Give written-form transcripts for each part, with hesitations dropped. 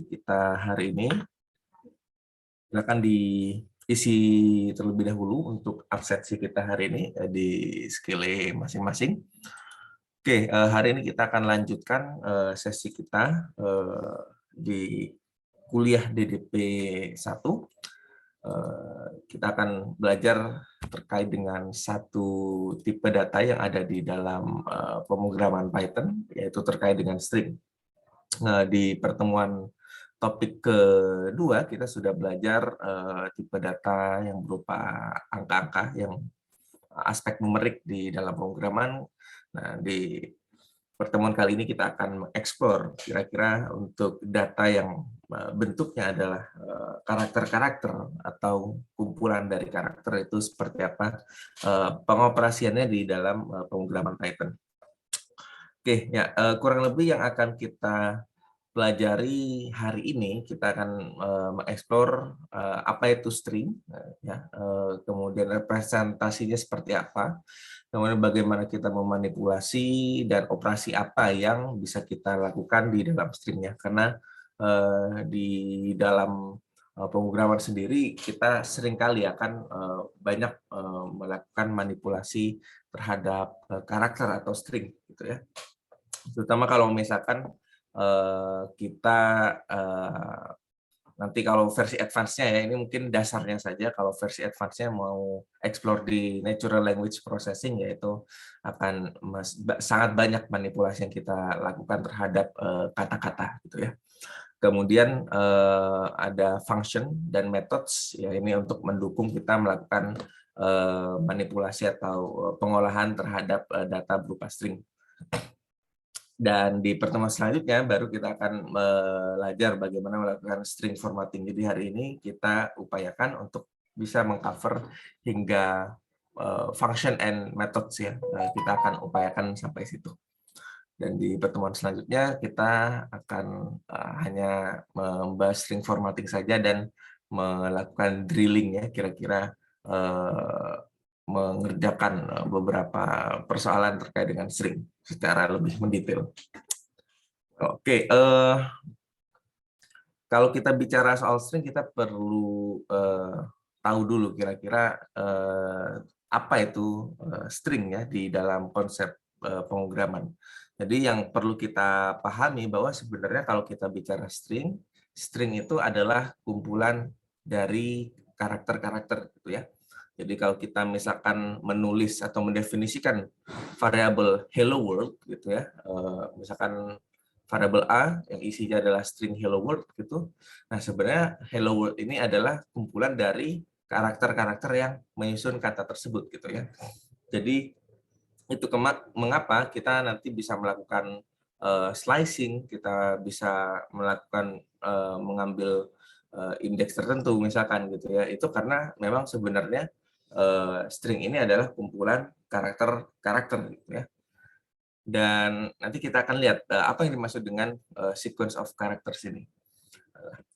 Kita hari ini silakan diisi terlebih dahulu untuk absensi kita hari ini di skill masing-masing. Oke, hari ini kita akan lanjutkan sesi kita di kuliah DDP 1. Kita akan belajar terkait dengan satu tipe data yang ada di dalam pemrograman Python, yaitu terkait dengan string. Di pertemuan topik kedua kita sudah belajar tipe data yang berupa angka-angka yang aspek numerik di dalam pemrograman. Nah, di pertemuan kali ini kita akan mengeksplor kira-kira untuk data yang bentuknya adalah karakter-karakter atau kumpulan dari karakter itu seperti apa pengoperasiannya di dalam pemrograman Python. Oke, ya kurang lebih yang akan kita pelajari hari ini, kita akan mengeksplor apa itu string, ya, kemudian representasinya seperti apa, kemudian bagaimana kita memanipulasi dan operasi apa yang bisa kita lakukan di dalam stringnya. Karena di dalam pemrograman sendiri kita seringkali akan banyak melakukan manipulasi terhadap karakter atau string, gitu ya. Terutama kalau misalkan kita nanti kalau versi advance-nya ya, ini mungkin dasarnya saja, kalau versi advance-nya mau explore di natural language processing, yaitu akan sangat banyak manipulasi yang kita lakukan terhadap kata-kata gitu ya. Kemudian ada function dan methods, ya ini untuk mendukung kita melakukan manipulasi atau pengolahan terhadap data berupa string. Dan di pertemuan selanjutnya baru kita akan belajar bagaimana melakukan string formatting. Jadi hari ini kita upayakan untuk bisa mengcover hingga function and methods ya. Kita akan upayakan sampai situ. Dan di pertemuan selanjutnya kita akan hanya membahas string formatting saja dan melakukan drilling ya, kira-kira mengerjakan beberapa persoalan terkait dengan string secara lebih mendetail. Oke, kalau kita bicara soal string, kita perlu tahu dulu kira-kira apa itu string ya di dalam konsep pemrograman. Jadi yang perlu kita pahami bahwa sebenarnya kalau kita bicara string, string itu adalah kumpulan dari karakter-karakter gitu ya. Jadi kalau kita misalkan menulis atau mendefinisikan variabel hello world gitu ya, misalkan variabel A yang isinya adalah string hello world gitu. Nah, sebenarnya hello world ini adalah kumpulan dari karakter-karakter yang menyusun kata tersebut gitu ya. Jadi itu mengapa kita nanti bisa melakukan slicing, kita bisa melakukan mengambil indeks tertentu misalkan gitu ya. Itu karena memang sebenarnya string ini adalah kumpulan karakter-karakter gitu ya. Dan nanti kita akan lihat apa yang dimaksud dengan sequence of characters ini.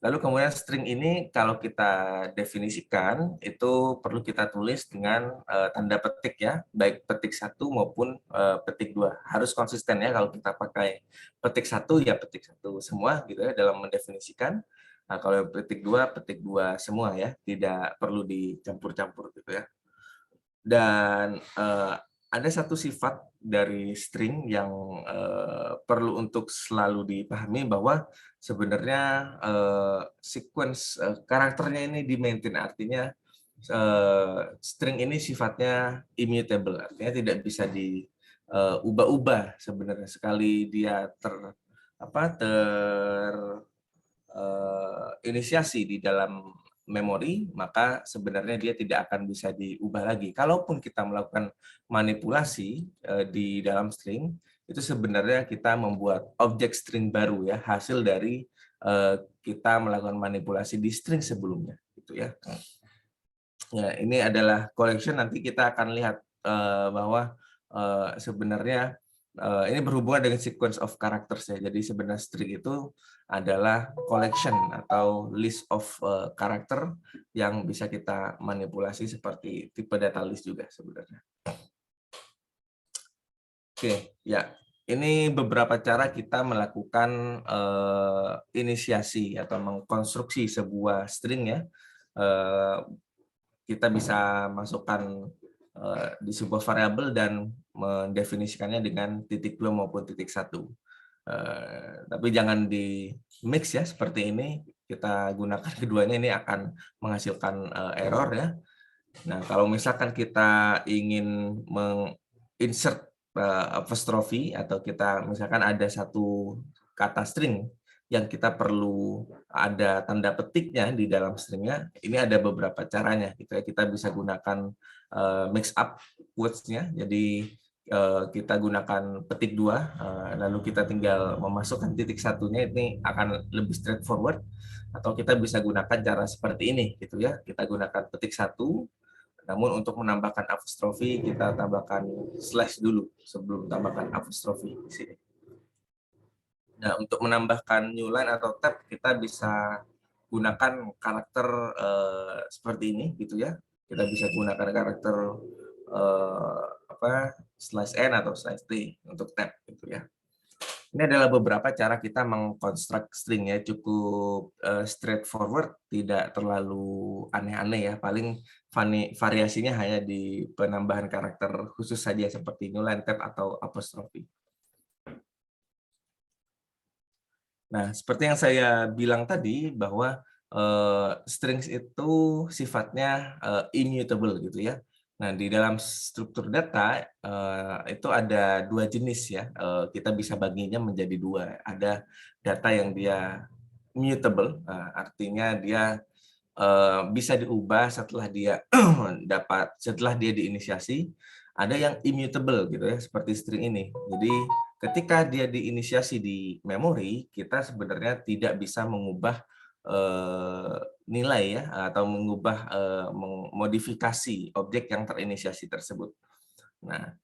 Lalu kemudian string ini kalau kita definisikan itu perlu kita tulis dengan tanda petik ya, baik petik 1 maupun petik 2. Harus konsisten ya, kalau kita pakai petik 1 ya petik 1 semua gitu ya dalam mendefinisikan. Nah, kalau petik 2 semua ya, tidak perlu dicampur-campur gitu ya. Dan ada satu sifat dari string yang perlu untuk selalu dipahami, bahwa sebenarnya sequence karakternya ini di-maintain, artinya string ini sifatnya immutable, artinya tidak bisa diubah-ubah sebenarnya. Sekali dia inisiasi di dalam memori, maka sebenarnya dia tidak akan bisa diubah lagi. Kalaupun kita melakukan manipulasi di dalam string, itu sebenarnya kita membuat objek string baru ya, hasil dari kita melakukan manipulasi di string sebelumnya, gitu ya. Ya, ini adalah collection. Nanti kita akan lihat bahwa sebenarnya ini berhubungan dengan sequence of characters ya. Jadi sebenarnya string itu adalah collection atau list of karakter yang bisa kita manipulasi seperti tipe data list juga sebenarnya. Oke, ya. ini beberapa cara kita melakukan inisiasi atau mengkonstruksi sebuah string ya. Kita bisa masukkan di sebuah variabel dan mendefinisikannya dengan titik 2 maupun titik 1. Tapi jangan di mix ya seperti ini. Kita gunakan keduanya, ini akan menghasilkan error ya. Nah, kalau misalkan kita ingin menginsert apostrofi atau kita misalkan ada satu kata string yang kita perlu ada tanda petiknya di dalam stringnya, ini ada beberapa caranya gitu ya. Kita bisa gunakan mix up words-nya. Jadi kita gunakan petik 2, lalu kita tinggal memasukkan titik satunya, ini akan lebih straightforward. Atau kita bisa gunakan cara seperti ini gitu ya. Kita gunakan petik 1, namun untuk menambahkan apostrofi kita tambahkan slash dulu sebelum tambahkan apostrofi di sini. Nah, untuk menambahkan new line atau tab kita bisa gunakan karakter seperti ini gitu ya. Kita bisa gunakan karakter /n atau /t untuk tab gitu ya. Ini adalah beberapa cara kita mengkonstruk string ya, cukup straightforward, tidak terlalu aneh-aneh ya. Paling variasinya hanya di penambahan karakter khusus saja seperti new line, tab atau apostrofi. Nah, seperti yang saya bilang tadi bahwa strings itu sifatnya immutable gitu ya. Nah, di dalam struktur data itu ada dua jenis ya. Kita bisa baginya menjadi dua. Ada data yang dia mutable, artinya dia bisa diubah setelah dia setelah dia diinisiasi. Ada yang immutable gitu ya, seperti string ini. Jadi ketika dia diinisiasi di memori, kita sebenarnya tidak bisa mengubah nilai ya, atau mengubah mengmodifikasi objek yang terinisiasi tersebut. Nah,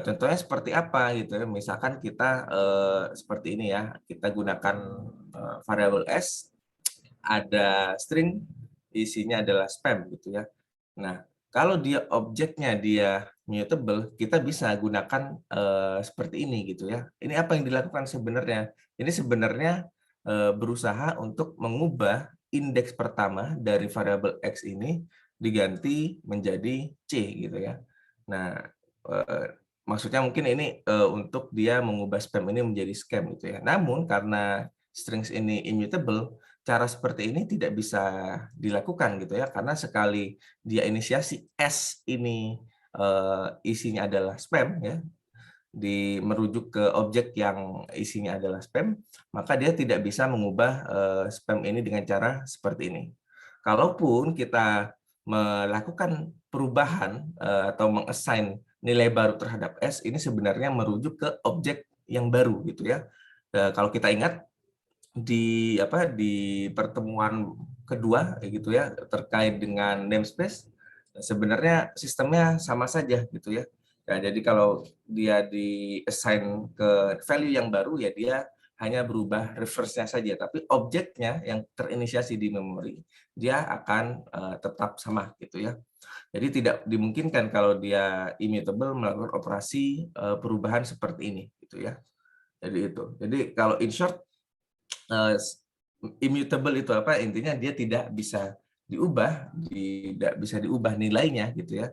contohnya seperti apa gitu ya? Misalkan kita seperti ini ya, kita gunakan variabel s, ada string, isinya adalah spam gitu ya. Nah, kalau dia objeknya dia mutable, kita bisa gunakan seperti ini gitu ya. Ini apa yang dilakukan sebenarnya? Ini sebenarnya berusaha untuk mengubah indeks pertama dari variabel x ini diganti menjadi c gitu ya. Nah, maksudnya mungkin ini untuk dia mengubah spam ini menjadi scam gitu ya. Namun karena strings ini immutable, cara seperti ini tidak bisa dilakukan gitu ya, karena sekali dia inisiasi S ini isinya adalah spam ya, merujuk ke objek yang isinya adalah spam, maka dia tidak bisa mengubah spam ini dengan cara seperti ini. Kalaupun kita melakukan perubahan atau mengassign nilai baru terhadap S, ini sebenarnya merujuk ke objek yang baru gitu ya. Kalau kita ingat di pertemuan kedua gitu ya, terkait dengan namespace, sebenarnya sistemnya sama saja gitu ya. Nah, jadi kalau dia di-assign ke value yang baru, ya dia hanya berubah reverse-nya saja, tapi objeknya yang terinisiasi di memori, dia akan tetap sama gitu ya. Jadi tidak dimungkinkan kalau dia immutable melakukan operasi perubahan seperti ini gitu ya. Jadi itu. Jadi kalau in short, immutable itu apa? Intinya dia tidak bisa diubah nilainya gitu ya,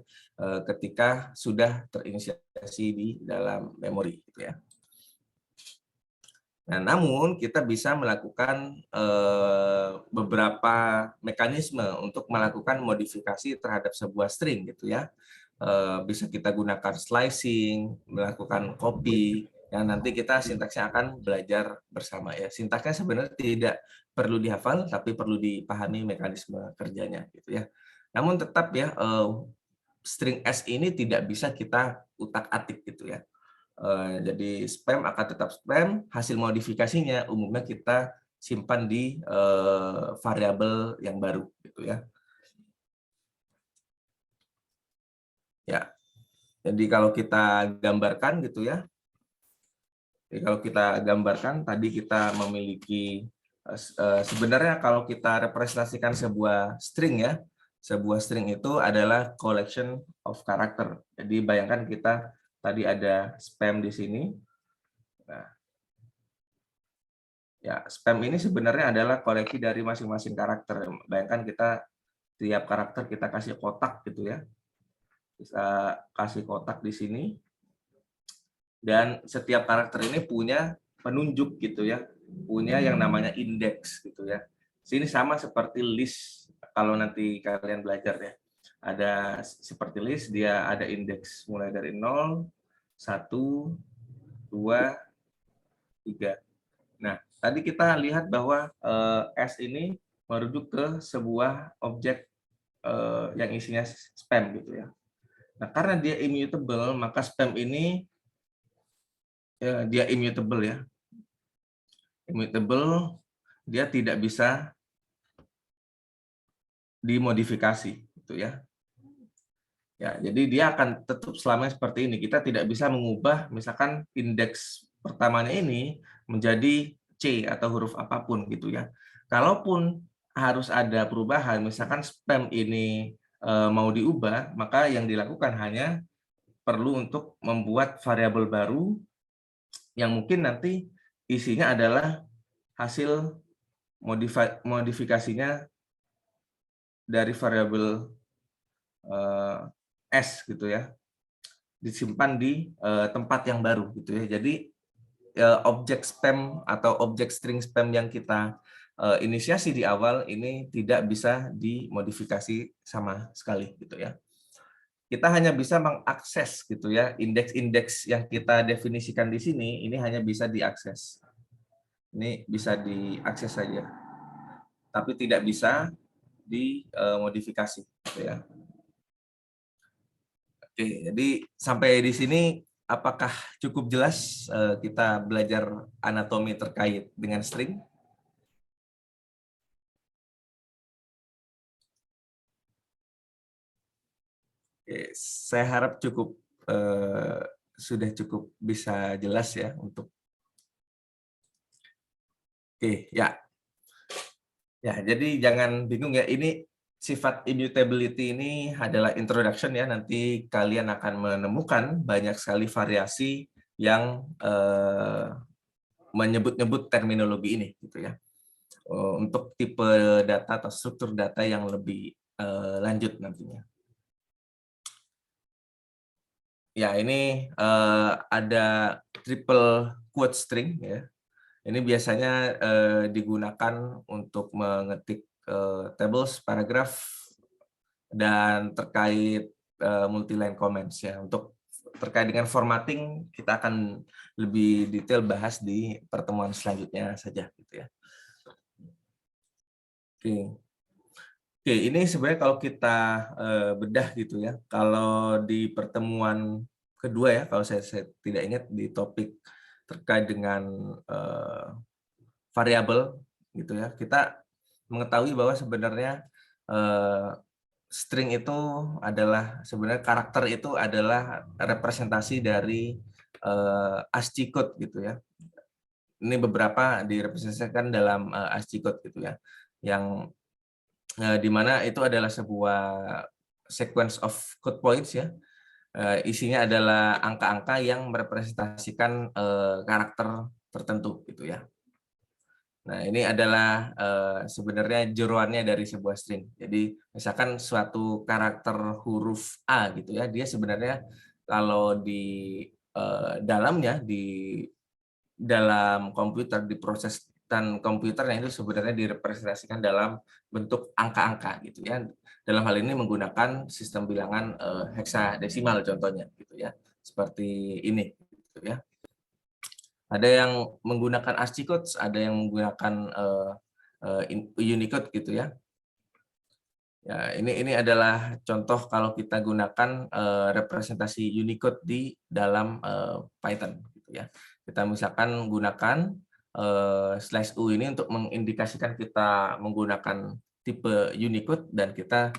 ketika sudah terinisiasi di dalam memori gitu ya. Nah, namun kita bisa melakukan beberapa mekanisme untuk melakukan modifikasi terhadap sebuah string gitu ya. Bisa kita gunakan slicing, melakukan copy, yang nanti kita sintaksnya akan belajar bersama ya. Sintaksnya sebenarnya tidak perlu dihafal, tapi perlu dipahami mekanisme kerjanya gitu ya. Namun tetap ya, string S ini tidak bisa kita utak-atik gitu ya. Jadi spam akan tetap spam, hasil modifikasinya umumnya kita simpan di variabel yang baru gitu ya. Ya. Jadi kalau kita gambarkan gitu ya. Jadi kalau kita gambarkan tadi kita memiliki sebenarnya kalau kita representasikan sebuah string ya. Sebuah string itu adalah collection of character. Jadi bayangkan kita tadi ada spam di sini. Nah, ya spam ini sebenarnya adalah koleksi dari masing-masing karakter. Bayangkan kita tiap karakter kita kasih kotak gitu ya. Bisa kasih kotak di sini, dan setiap karakter ini punya penunjuk gitu ya, punya yang namanya indeks gitu ya. Sini sama seperti list kalau nanti kalian belajar ya. Ada seperti list, dia ada indeks mulai dari 0, 1, 2, 3. Nah, tadi kita lihat bahwa S ini merujuk ke sebuah objek yang isinya spam gitu ya. Nah, karena dia immutable, maka spam ini dia immutable ya. Immutable, dia tidak bisa dimodifikasi gitu ya. Ya, jadi dia akan tetap selamanya seperti ini. Kita tidak bisa mengubah misalkan indeks pertamanya ini menjadi C atau huruf apapun gitu ya. Kalaupun harus ada perubahan, misalkan spam ini mau diubah, maka yang dilakukan hanya perlu untuk membuat variabel baru yang mungkin nanti isinya adalah hasil modifikasinya dari variabel S gitu ya, disimpan di tempat yang baru gitu ya. Jadi objek spam atau objek string spam yang kita inisiasi di awal ini tidak bisa dimodifikasi sama sekali gitu ya. Kita hanya bisa mengakses gitu ya, indeks-indeks yang kita definisikan di sini ini hanya bisa diakses. Ini bisa diakses saja, tapi tidak bisa dimodifikasi gitu ya. Oke, jadi sampai di sini apakah cukup jelas kita belajar anatomi terkait dengan string? Oke, saya harap cukup sudah cukup bisa jelas ya untuk. Oke, ya. Ya, jadi jangan bingung ya, ini sifat immutability ini adalah introduction ya, nanti kalian akan menemukan banyak sekali variasi yang menyebut-nyebut terminologi ini gitu ya. Untuk tipe data atau struktur data yang lebih lanjut nantinya. Ya, ini ada triple quote string ya. Ini biasanya digunakan untuk mengetik tables, paragraf, dan terkait multi-line comments ya. Untuk terkait dengan formatting kita akan lebih detail bahas di pertemuan selanjutnya saja gitu ya. Oke. Oke, ini sebenarnya kalau kita bedah gitu ya. Kalau di pertemuan kedua ya, kalau saya tidak ingat di topik terkait dengan variabel gitu ya, kita mengetahui bahwa sebenarnya string itu adalah sebenarnya karakter itu adalah representasi dari ASCII code gitu ya. Ini beberapa direpresentasikan dalam ASCII code gitu ya, yang di mana itu adalah sebuah sequence of code points ya. Isinya adalah angka-angka yang merepresentasikan karakter tertentu gitu ya. Nah, ini adalah sebenarnya jeroannya dari sebuah string. Jadi, misalkan suatu karakter huruf A gitu ya, dia sebenarnya kalau di dalamnya di dalam komputer, di proses dan komputernya itu sebenarnya direpresentasikan dalam bentuk angka-angka gitu ya. Dalam hal ini menggunakan sistem bilangan heksadesimal contohnya gitu ya. Seperti ini gitu ya. Ada yang menggunakan ASCII code, ada yang menggunakan Unicode gitu ya. Ya, ini adalah contoh kalau kita gunakan representasi Unicode di dalam Python gitu ya. Kita misalkan gunakan slash U ini untuk mengindikasikan kita menggunakan tipe Unicode dan kita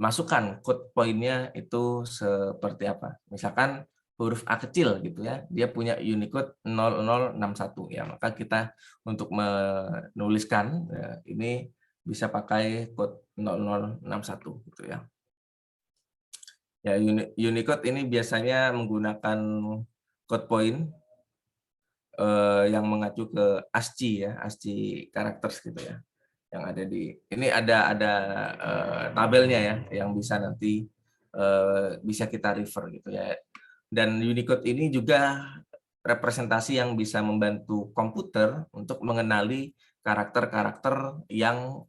masukkan code poinnya itu seperti apa. Misalkan huruf A kecil gitu ya, dia punya Unicode 0061 ya, maka kita untuk menuliskan ya, ini bisa pakai code 0061 gitu ya. Ya, Unicode ini biasanya menggunakan code point yang mengacu ke ASCII ya, ASCII characters gitu ya. Yang ada di ini ada tabelnya ya yang bisa nanti bisa kita refer gitu ya. Dan Unicode ini juga representasi yang bisa membantu komputer untuk mengenali karakter-karakter yang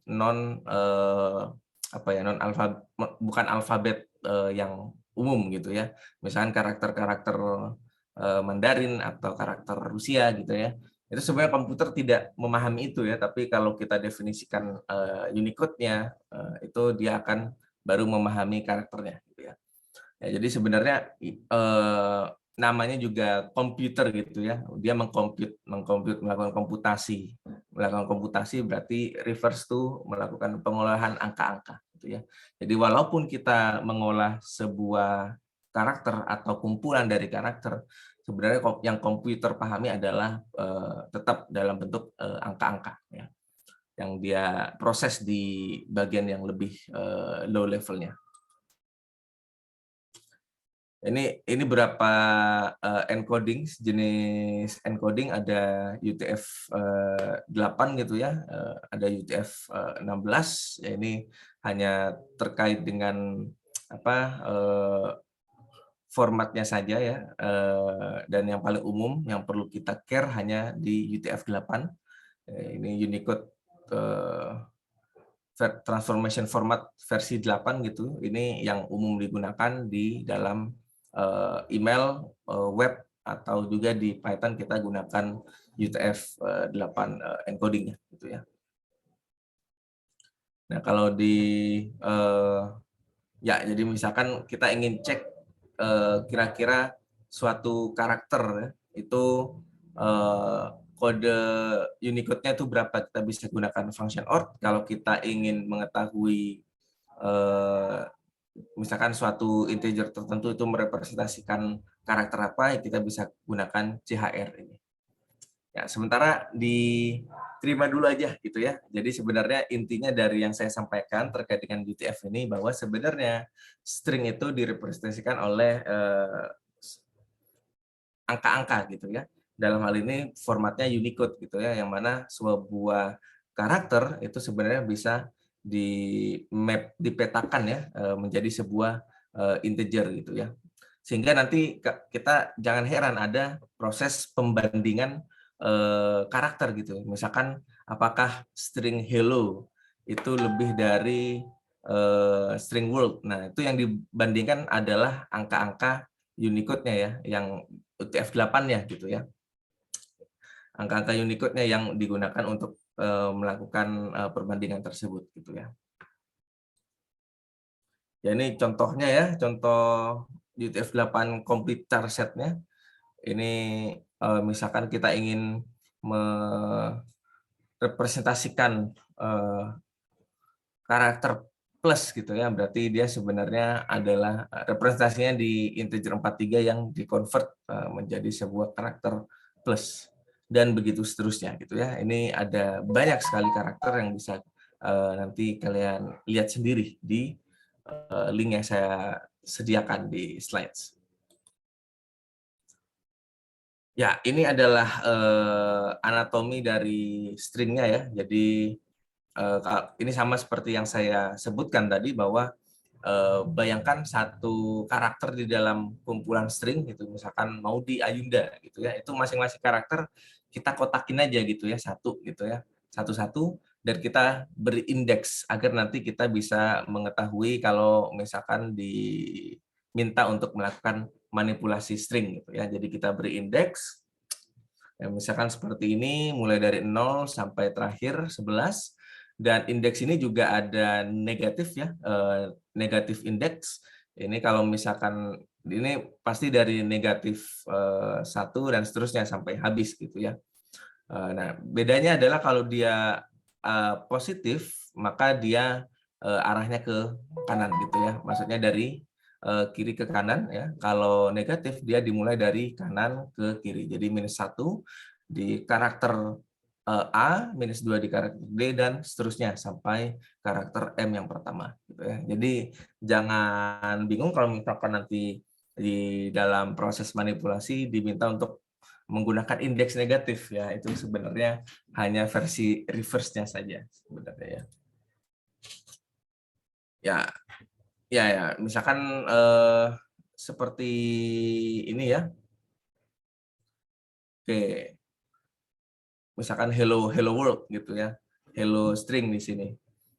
apa ya, non alfabet, bukan alfabet yang umum gitu ya. Misalkan karakter-karakter Mandarin atau karakter Rusia gitu ya. Itu sebenarnya komputer tidak memahami itu ya, tapi kalau kita definisikan Unicode-nya itu dia akan baru memahami karakternya gitu ya. Ya, jadi sebenarnya namanya juga komputer gitu ya. Dia melakukan komputasi. Melakukan komputasi berarti refers to melakukan pengolahan angka-angka gitu ya. Jadi walaupun kita mengolah sebuah karakter atau kumpulan dari karakter, sebenarnya yang komputer pahami adalah tetap dalam bentuk angka-angka ya. Yang dia proses di bagian yang lebih low levelnya. Ini berapa encoding, jenis encoding ada UTF-8 gitu ya, ada UTF-16. Ya ini hanya terkait dengan apa formatnya saja ya, dan yang paling umum yang perlu kita care hanya di UTF-8. Ini Unicode transformation format versi 8 gitu. Ini yang umum digunakan di dalam email, web, atau juga di Python kita gunakan UTF-8 encoding gitu ya. Nah, kalau di ya jadi misalkan kita ingin cek kira-kira suatu karakter ya, itu kode Unicode-nya itu berapa, kita bisa gunakan function OR. Kalau kita ingin mengetahui misalkan suatu integer tertentu itu merepresentasikan karakter apa, ya kita bisa gunakan CHR ini. Ya, sementara diterima dulu aja gitu ya. Jadi sebenarnya intinya dari yang saya sampaikan terkait dengan UTF ini bahwa sebenarnya string itu direpresentasikan oleh angka-angka gitu ya. Dalam hal ini formatnya Unicode gitu ya, yang mana sebuah karakter itu sebenarnya bisa dipetakan ya menjadi sebuah integer gitu ya. Sehingga nanti kita jangan heran ada proses pembandingan karakter gitu. Misalkan apakah string hello itu lebih dari string world. Nah, itu yang dibandingkan adalah angka-angka Unicode-nya ya, yang UTF-8-nya gitu ya. Angka-angka Unicode-nya yang digunakan untuk melakukan perbandingan tersebut gitu ya. Ya ini contohnya ya, contoh UTF-8 complete char set-nya. Ini misalkan kita ingin merepresentasikan karakter plus gitu ya, berarti dia sebenarnya adalah representasinya di integer 43 yang di-convert menjadi sebuah karakter plus, dan begitu seterusnya gitu ya. Ini ada banyak sekali karakter yang bisa nanti kalian lihat sendiri di link yang saya sediakan di slides. Ya, ini adalah anatomi dari stringnya ya. Jadi ini sama seperti yang saya sebutkan tadi bahwa bayangkan satu karakter di dalam kumpulan string gitu, misalkan Maudy Ayunda gitu ya, itu masing-masing karakter kita kotakin aja gitu ya, satu gitu ya, satu-satu, dan kita beri indeks agar nanti kita bisa mengetahui kalau misalkan diminta untuk melakukan manipulasi string gitu ya. Jadi kita beri indeks ya, misalkan seperti ini mulai dari 0 sampai terakhir 11, dan indeks ini juga ada negatif ya, negatif indeks. Ini kalau misalkan ini pasti dari negatif 1 dan seterusnya sampai habis gitu ya. Nah, bedanya adalah kalau dia positif, maka dia arahnya ke kanan gitu ya. Maksudnya dari kiri ke kanan ya. Kalau negatif dia dimulai dari kanan ke kiri. Jadi -1 di karakter A, -2 di karakter D, dan seterusnya sampai karakter M yang pertama gitu ya. Jadi jangan bingung kalau misalkan nanti di dalam proses manipulasi diminta untuk menggunakan indeks negatif ya, itu sebenarnya hanya versi reverse-nya saja sebenarnya ya. Ya, ya, misalkan seperti ini ya. Oke, misalkan hello hello world gitu ya. Hello string di sini.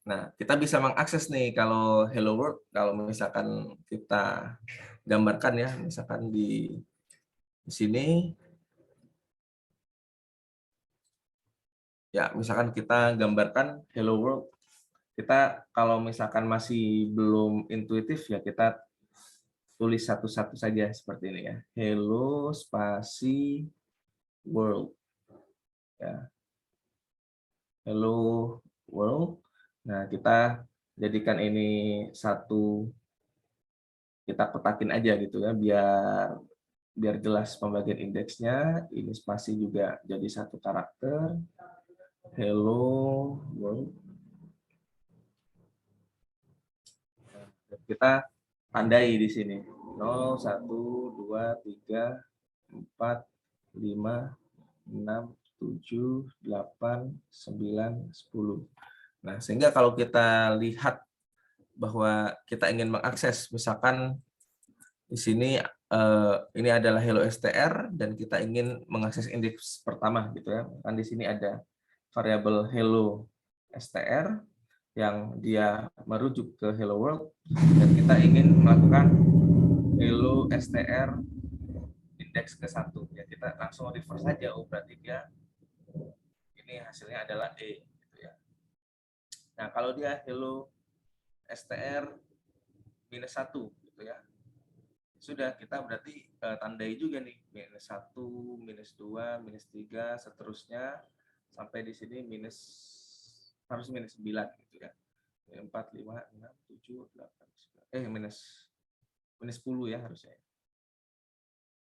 Nah, kita bisa mengakses nih kalau hello world, kalau misalkan kita gambarkan ya, misalkan di sini ya, misalkan kita gambarkan hello world. Kita kalau misalkan masih belum intuitif ya, kita tulis satu-satu saja seperti ini ya. Hello spasi world ya. Hello world. Nah, kita jadikan ini satu, kita kotakin aja gitu ya, biar biar jelas pembagian indeksnya. Ini spasi juga jadi satu karakter. Hello world. Kita tandai di sini 0, 1, 2, 3, 4, 5, 6, 7, 8, 9, 10. Nah, sehingga kalau kita lihat bahwa kita ingin mengakses, misalkan di sini ini adalah hello str dan kita ingin mengakses indeks pertama gitu ya. Kan di sini ada variabel hello str yang dia merujuk ke hello world, dan kita ingin melakukan hello str indeks ke satu ya, kita langsung reverse saja. Oh, berarti dia ini hasilnya adalah E gitu ya. Nah, kalau dia hello str minus 1 gitu ya, sudah, kita berarti tandai juga nih minus 1, minus 2, minus 3, seterusnya sampai di sini harus minus 9 gitu ya. 4, 5, 6, 7, 8, 9. Minus 10 ya harusnya.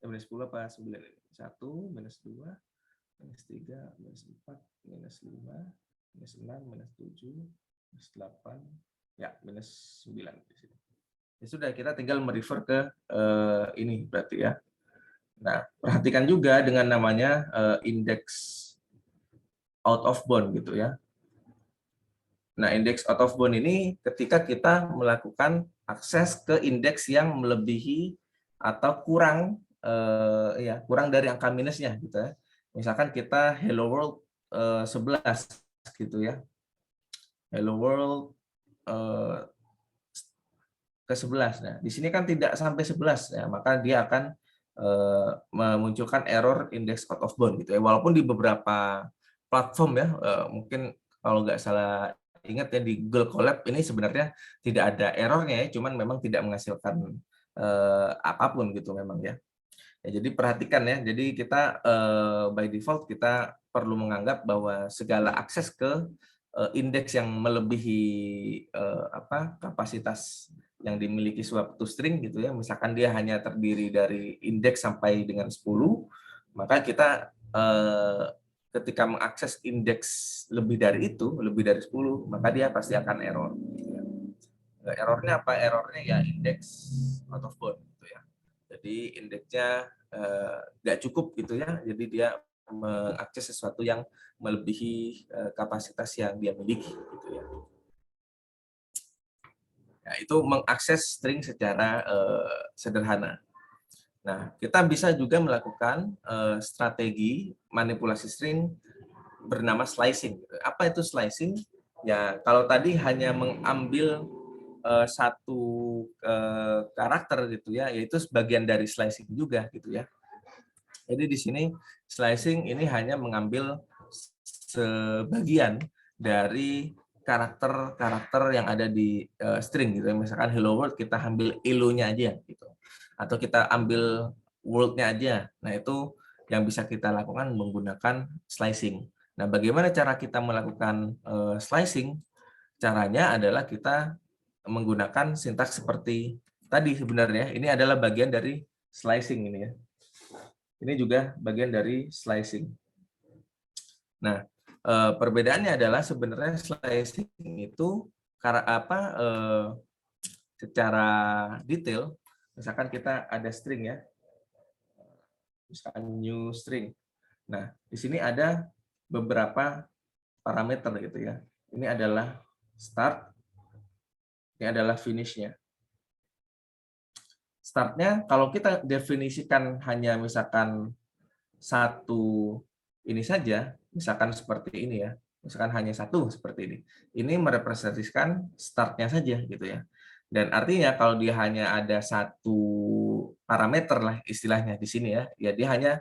Minus 10 apa 9 ini? 1, minus 2, minus 3, minus 4, minus 5, minus 6, minus 7, minus 8, ya minus 9 di sini. Ya sudah, kita tinggal merefer ke ini berarti ya. Nah, perhatikan juga dengan namanya index out of bound gitu ya. Nah, index out of bound ini ketika kita melakukan akses ke indeks yang melebihi atau kurang kurang dari angka minusnya gitu ya. Misalkan kita hello world 11 gitu ya. Hello world ke 11. Nah, di sini kan tidak sampai 11 ya, maka dia akan memunculkan error index out of bound gitu ya. Walaupun di beberapa platform ya, mungkin kalau nggak salah ingat ya, di Google Colab ini sebenarnya tidak ada errornya ya, cuman memang tidak menghasilkan apapun gitu memang ya. Ya, jadi perhatikan ya. Jadi kita by default kita perlu menganggap bahwa segala akses ke indeks yang melebihi kapasitas yang dimiliki suatu string gitu ya. Misalkan dia hanya terdiri dari indeks sampai dengan 10, maka kita ketika mengakses indeks lebih dari itu, lebih dari 10, maka dia pasti akan error. Errornya apa? Errornya ya indeks out of bound gitu ya. Jadi indeksnya nggak cukup gitu ya. Jadi dia mengakses sesuatu yang melebihi kapasitas yang dia miliki gitu ya. Nah, itu mengakses string secara sederhana. Nah, kita bisa juga melakukan strategi manipulasi string bernama slicing. Apa itu slicing? Ya, kalau tadi hanya mengambil satu karakter gitu ya, yaitu sebagian dari slicing juga gitu ya. Jadi di sini slicing ini hanya mengambil sebagian dari karakter-karakter yang ada di string gitu. Misalkan hello world kita ambil elo-nya aja gitu. Atau kita ambil world-nya aja. Nah, itu yang bisa kita lakukan menggunakan slicing. Nah, bagaimana cara kita melakukan slicing? Caranya adalah kita menggunakan sintaks seperti tadi sebenarnya. Ini adalah bagian dari slicing ini ya. Ini juga bagian dari slicing. Nah, perbedaannya adalah sebenarnya slicing itu secara detail, misalkan kita ada string ya. misalkan new string. Nah, di sini ada beberapa parameter gitu ya. Ini adalah start, ini adalah finish-nya. Start-nya kalau kita definisikan hanya misalkan satu ini saja, misalkan seperti ini ya, misalkan hanya satu seperti ini. Ini merepresentasikan start-nya saja gitu ya. Dan artinya kalau dia hanya ada satu parameter lah istilahnya di sini ya, ya dia hanya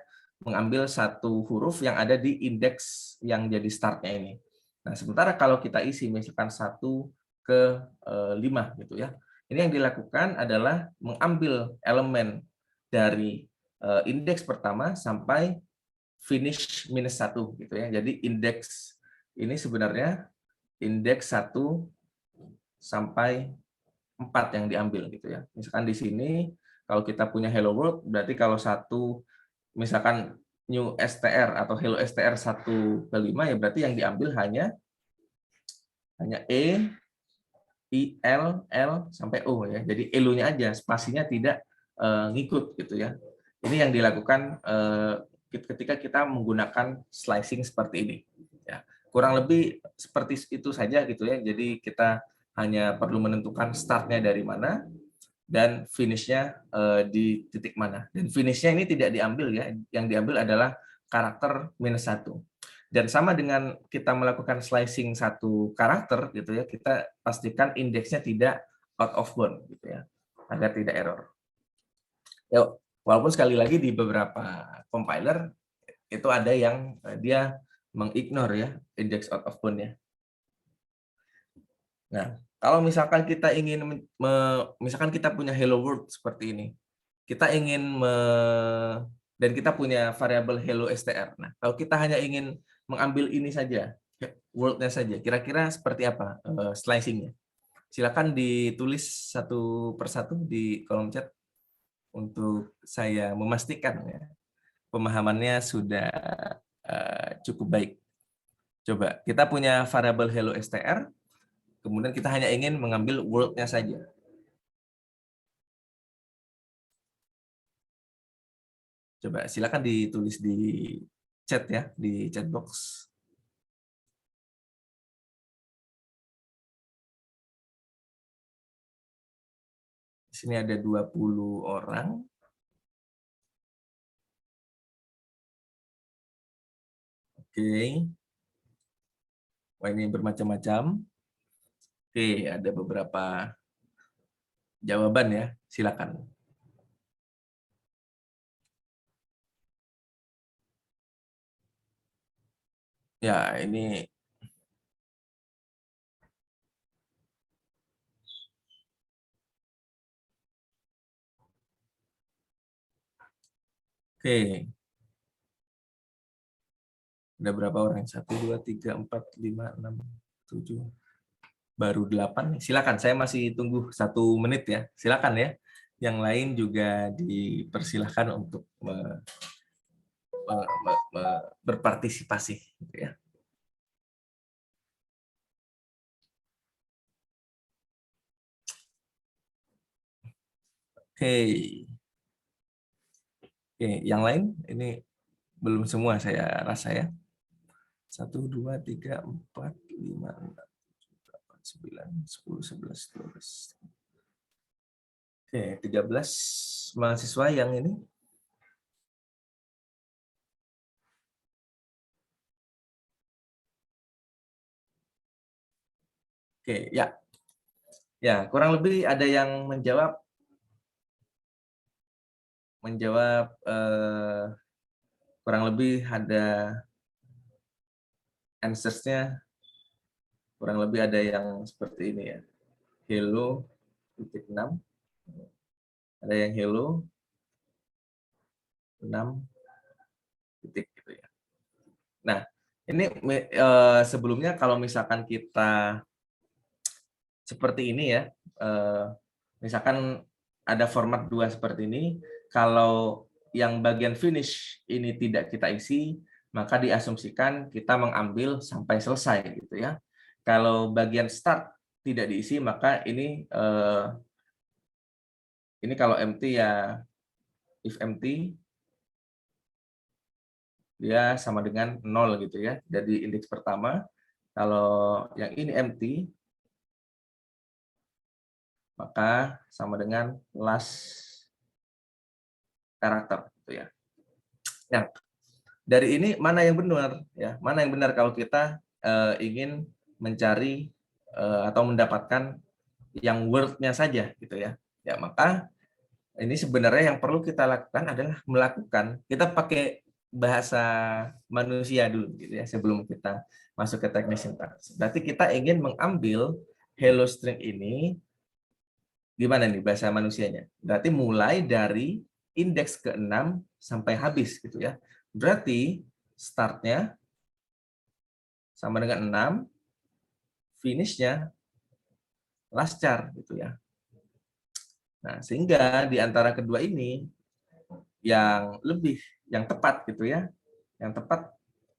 mengambil satu huruf yang ada di indeks yang jadi start-nya ini. Nah, sementara kalau kita isi misalkan 1 ke 5 gitu ya. Ini yang dilakukan adalah mengambil elemen dari indeks pertama sampai finish -1 gitu ya. Jadi indeks ini sebenarnya indeks 1 sampai 4 yang diambil gitu ya. Misalkan di sini kalau kita punya hello world berarti kalau satu misalkan new str atau hello str 1 ke 5 ya berarti yang diambil hanya E, I, L sampai O ya. Jadi elo-nya aja, spasinya tidak ngikut gitu ya. Ini yang dilakukan ketika kita menggunakan slicing seperti ini. Ya, kurang lebih seperti itu saja gitu ya. Jadi kita hanya perlu menentukan startnya dari mana dan finish-nya di titik mana. Dan finish-nya ini tidak diambil ya. Yang diambil adalah karakter -1. Dan sama dengan kita melakukan slicing satu karakter gitu ya, kita pastikan indeksnya tidak out of bound gitu ya, agar tidak error. Ya, walaupun sekali lagi di beberapa compiler itu ada yang dia mengignore ya indeks out of bound-nya. Nah, kalau misalkan kita ingin misalkan kita punya hello world seperti ini, kita ingin dan kita punya variabel hello str. Nah, kalau kita hanya ingin mengambil ini saja, world-nya saja, kira-kira seperti apa slicing-nya? Silakan ditulis satu persatu di kolom chat untuk saya memastikan ya, pemahamannya sudah cukup baik. Coba, kita punya variabel hello str, kemudian kita hanya ingin mengambil world-nya saja. Coba silakan ditulis di chat ya, di chat box. Di sini ada 20 orang. Oke. Wah, ini bermacam-macam. Oke, ada beberapa jawaban ya. Silakan. Ya, ini oke. Ada berapa orang? 1, 2, 3, 4, 5, 6, 7. Baru 8. Silakan, saya masih tunggu 1 menit ya. Silakan ya. Yang lain juga dipersilahkan untuk berpartisipasi. Gitu ya. Oke. Oke, yang lain ini belum semua saya rasa ya. 1, 2, 3, 4, 5, 6, 7, 8, 9, 10, 11, 12. Oke, 13 mahasiswa yang ini. Oke, ya. Ya, kurang lebih ada yang menjawab kurang lebih ada answers-nya kurang lebih ada yang seperti ini ya. Hello titik 6. Ada yang hello 6 titik gitu ya. Nah, ini sebelumnya kalau misalkan kita seperti ini ya, misalkan ada format 2 seperti ini, kalau yang bagian finish ini tidak kita isi, maka diasumsikan kita mengambil sampai selesai gitu ya. Kalau bagian start tidak diisi, maka ini kalau empty ya if empty, dia sama dengan 0 gitu ya. Jadi indeks pertama, kalau yang ini empty, maka sama dengan last karakter gitu ya. Nah, dari ini mana yang benar ya? Mana yang benar kalau kita ingin mencari atau mendapatkan yang word-nya saja gitu ya. Ya, maka ini sebenarnya yang perlu kita lakukan adalah kita pakai bahasa manusia dulu gitu ya sebelum kita masuk ke teknik sintaks. Berarti kita ingin mengambil hello string ini gimana nih bahasa manusianya? Berarti mulai dari indeks ke-6 sampai habis gitu ya. Berarti startnya sama dengan 6, finishnya last char gitu ya. Nah, sehingga di antara kedua ini yang tepat gitu ya. Yang tepat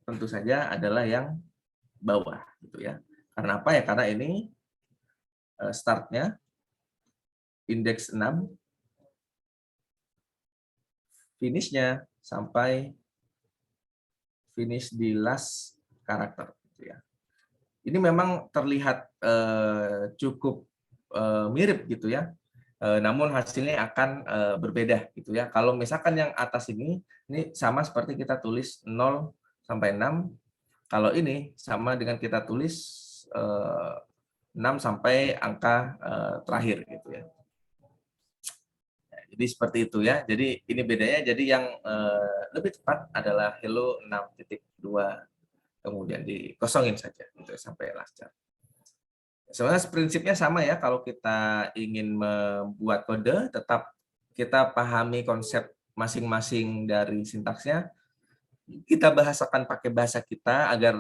tentu saja adalah yang bawah gitu ya. Karena apa ya? Karena ini startnya indeks 6, finishnya sampai finish di last karakter gitu ya. Ini memang terlihat cukup mirip gitu ya. Namun hasilnya akan berbeda gitu ya. Kalau misalkan yang atas ini sama seperti kita tulis 0 sampai 6. Kalau ini sama dengan kita tulis 6 sampai angka terakhir gitu ya. Jadi seperti itu ya. Jadi ini bedanya. Jadi yang lebih tepat adalah hello 6.2, kemudian dikosongin saja gitu sampai last char. Sebenarnya prinsipnya sama ya, kalau kita ingin membuat kode, tetap kita pahami konsep masing-masing dari sintaksnya, kita bahasakan pakai bahasa kita agar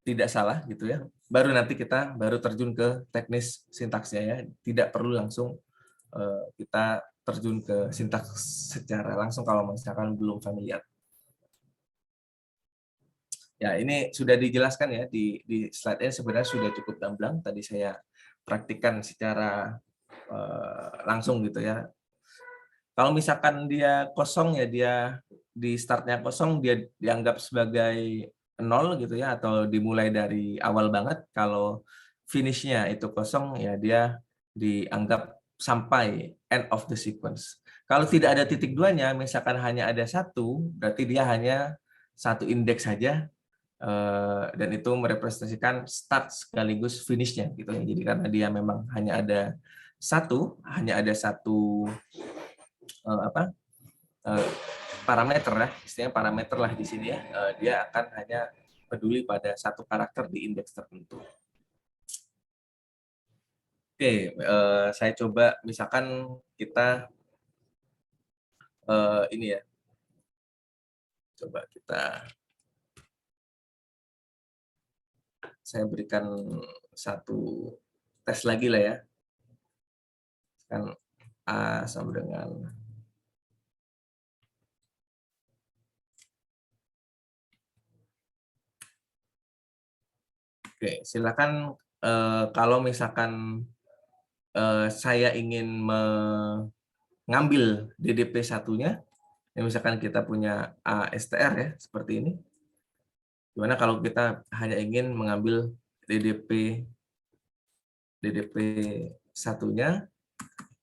tidak salah gitu ya. Baru nanti kita terjun ke teknis sintaksnya ya. Tidak perlu langsung kita terjun ke sintaks secara langsung kalau misalkan belum familiar. Ya, ini sudah dijelaskan ya di slide-nya, sebenarnya sudah cukup gamblang. Tadi saya praktikkan secara langsung gitu ya. Kalau misalkan dia kosong ya, dia di startnya kosong, dia dianggap sebagai 0 gitu ya, atau dimulai dari awal banget. Kalau finishnya itu kosong ya, dia dianggap sampai end of the sequence. Kalau tidak ada titik duanya, misalkan hanya ada satu, berarti dia hanya satu indeks saja, dan itu merepresentasikan start sekaligus finishnya gitu ya. Jadi karena dia memang hanya ada satu apa parameter ya, istilahnya parameter lah di sini ya, dia akan hanya peduli pada satu karakter di indeks tertentu. Oke, saya coba misalkan kita ini ya, coba saya berikan satu tes lagi lah ya, kan A sama dengan Oke, silakan kalau misalkan saya ingin mengambil DDP satunya, ya misalkan kita punya ASTR ya, seperti ini. Gimana kalau kita hanya ingin mengambil DDP satunya,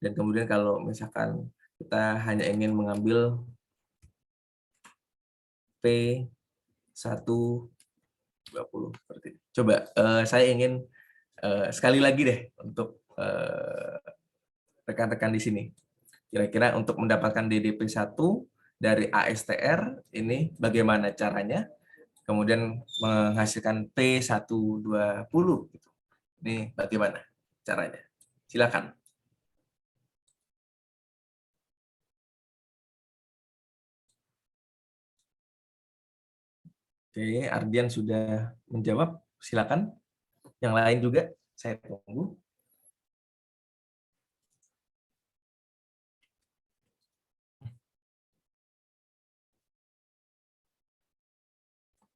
dan kemudian kalau misalkan kita hanya ingin mengambil P120 seperti ini. Coba saya ingin sekali lagi deh untuk rekan-rekan di sini. Kira-kira untuk mendapatkan DDP 1 dari ASTR ini bagaimana caranya? Kemudian menghasilkan P120 gitu. Ini bagaimana caranya? Silakan. Oke, Ardian sudah menjawab. Silakan. Yang lain juga saya tunggu.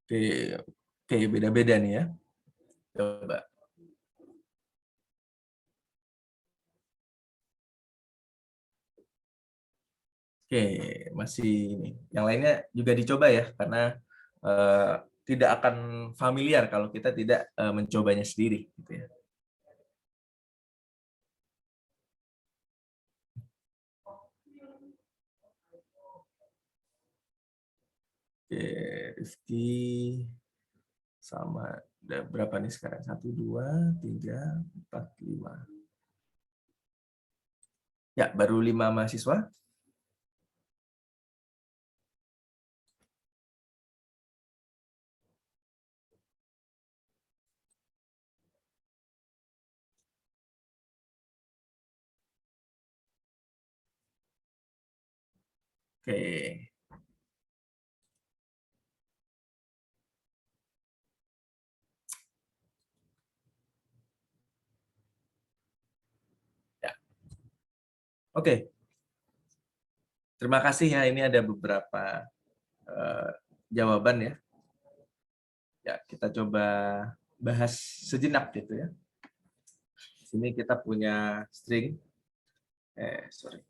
Oke, oke, beda-beda nih ya. Coba. Oke, masih ini. Yang lainnya juga dicoba ya, karena eh, tidak akan familiar kalau kita tidak mencobanya sendiri, gitu ya. Oke, Rifki sama ada berapa nih sekarang? 1, 2, 3, 4, 5. Ya, baru 5 mahasiswa. Oke. Ya. Oke. Terima kasih ya. Ini ada beberapa jawaban ya. Ya, kita coba bahas sejenak gitu ya. Di sini kita punya string. Sorry.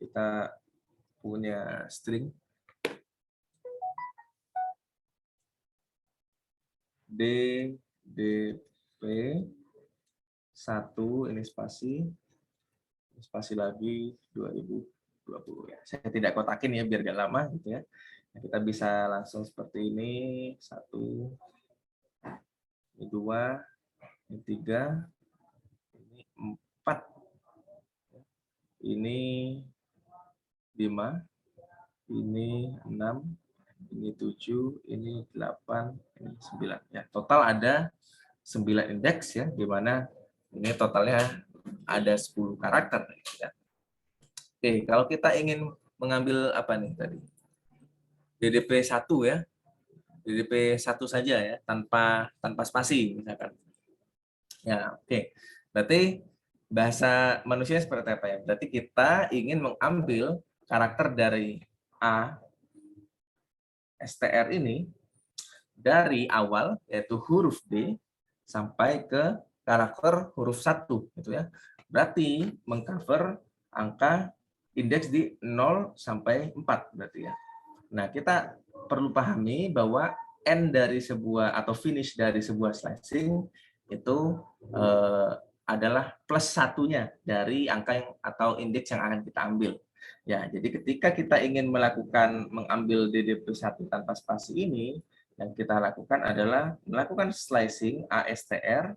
Kita punya string D, DP 1, ini spasi lagi 2020 ya. Saya tidak kotakin ya biar gak lama gitu ya. Nah, kita bisa langsung seperti ini, 1, ini 2, ini 3, ini 4, ini 5, ini 6, ini 7, ini 8, ini 9. Ya, total ada 9 indeks ya, di mana ini totalnya ada 10 karakter. Ya. Oke, kalau kita ingin mengambil apa nih tadi? DDP 1 ya. DDP 1 saja ya, tanpa spasi misalkan. Ya, oke. Berarti bahasa manusia seperti apa ya? Berarti kita ingin mengambil karakter dari A STR ini dari awal yaitu huruf D sampai ke karakter huruf 1 gitu ya. Berarti mengcover angka indeks di 0 sampai 4 berarti ya. Nah, kita perlu pahami bahwa end dari sebuah atau finish dari sebuah slicing itu adalah plus satunya dari angka yang atau indeks yang akan kita ambil. Ya, jadi ketika kita ingin mengambil DDP1 tanpa spasi ini, yang kita lakukan adalah melakukan slicing ASTR,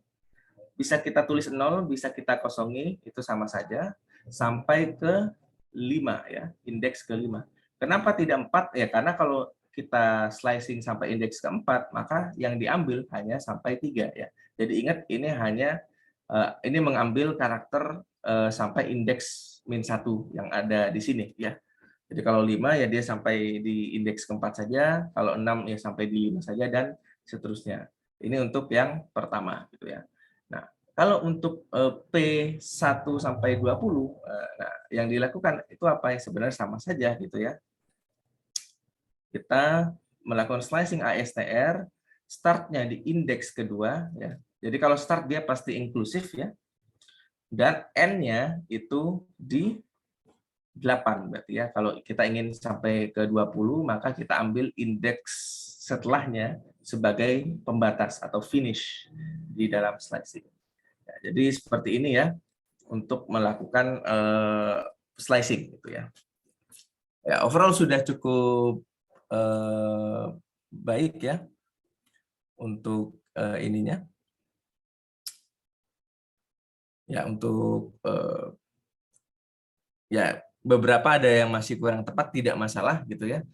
bisa kita tulis 0, bisa kita kosongi, itu sama saja, sampai ke 5 ya, indeks ke-5. Kenapa tidak 4? Ya karena kalau kita slicing sampai indeks ke-4, maka yang diambil hanya sampai 3 ya. Jadi ingat ini hanya ini mengambil karakter sampai indeks -1 yang ada di sini ya. Jadi kalau 5 ya dia sampai di indeks ke-4 saja, kalau 6 ya sampai di 5 saja dan seterusnya. Ini untuk yang pertama gitu ya. Nah, kalau untuk P1 sampai 20, nah, yang dilakukan itu apa? Yang sebenarnya sama saja gitu ya. Kita melakukan slicing ASTR, startnya di indeks kedua ya. Jadi kalau start dia pasti inklusif ya. Dan N-nya itu di 8 berarti ya. Kalau kita ingin sampai ke 20, maka kita ambil indeks setelahnya sebagai pembatas atau finish di dalam slicing. Ya, jadi seperti ini ya untuk melakukan slicing gitu ya. Ya, overall sudah cukup baik ya untuk ininya. Ya, untuk ya beberapa ada yang masih kurang tepat, tidak masalah gitu ya.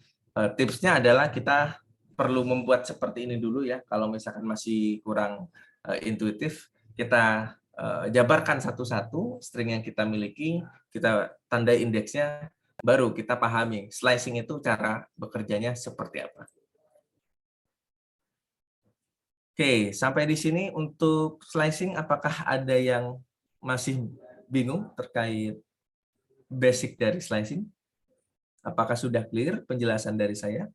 Tipsnya adalah kita perlu membuat seperti ini dulu ya. Kalau misalkan masih kurang intuitif, kita jabarkan satu-satu string yang kita miliki, kita tandai indeksnya, baru kita pahami slicing itu cara bekerjanya seperti apa. Oke, sampai di sini untuk slicing, apakah ada yang masih bingung terkait basic dari slicing? Apakah sudah clear penjelasan dari saya?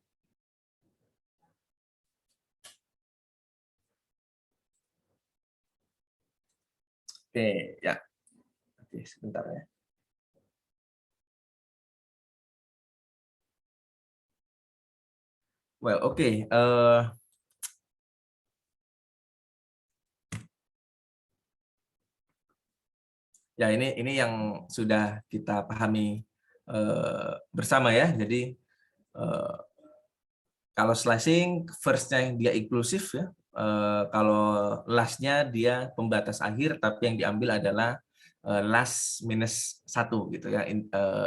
Oke, ya. Oke, sebentar ya. Well, oke. Ya, ini yang sudah kita pahami bersama ya. Jadi kalau slicing first-nya dia inklusif ya. Kalau last-nya dia pembatas akhir, tapi yang diambil adalah last minus 1 gitu ya,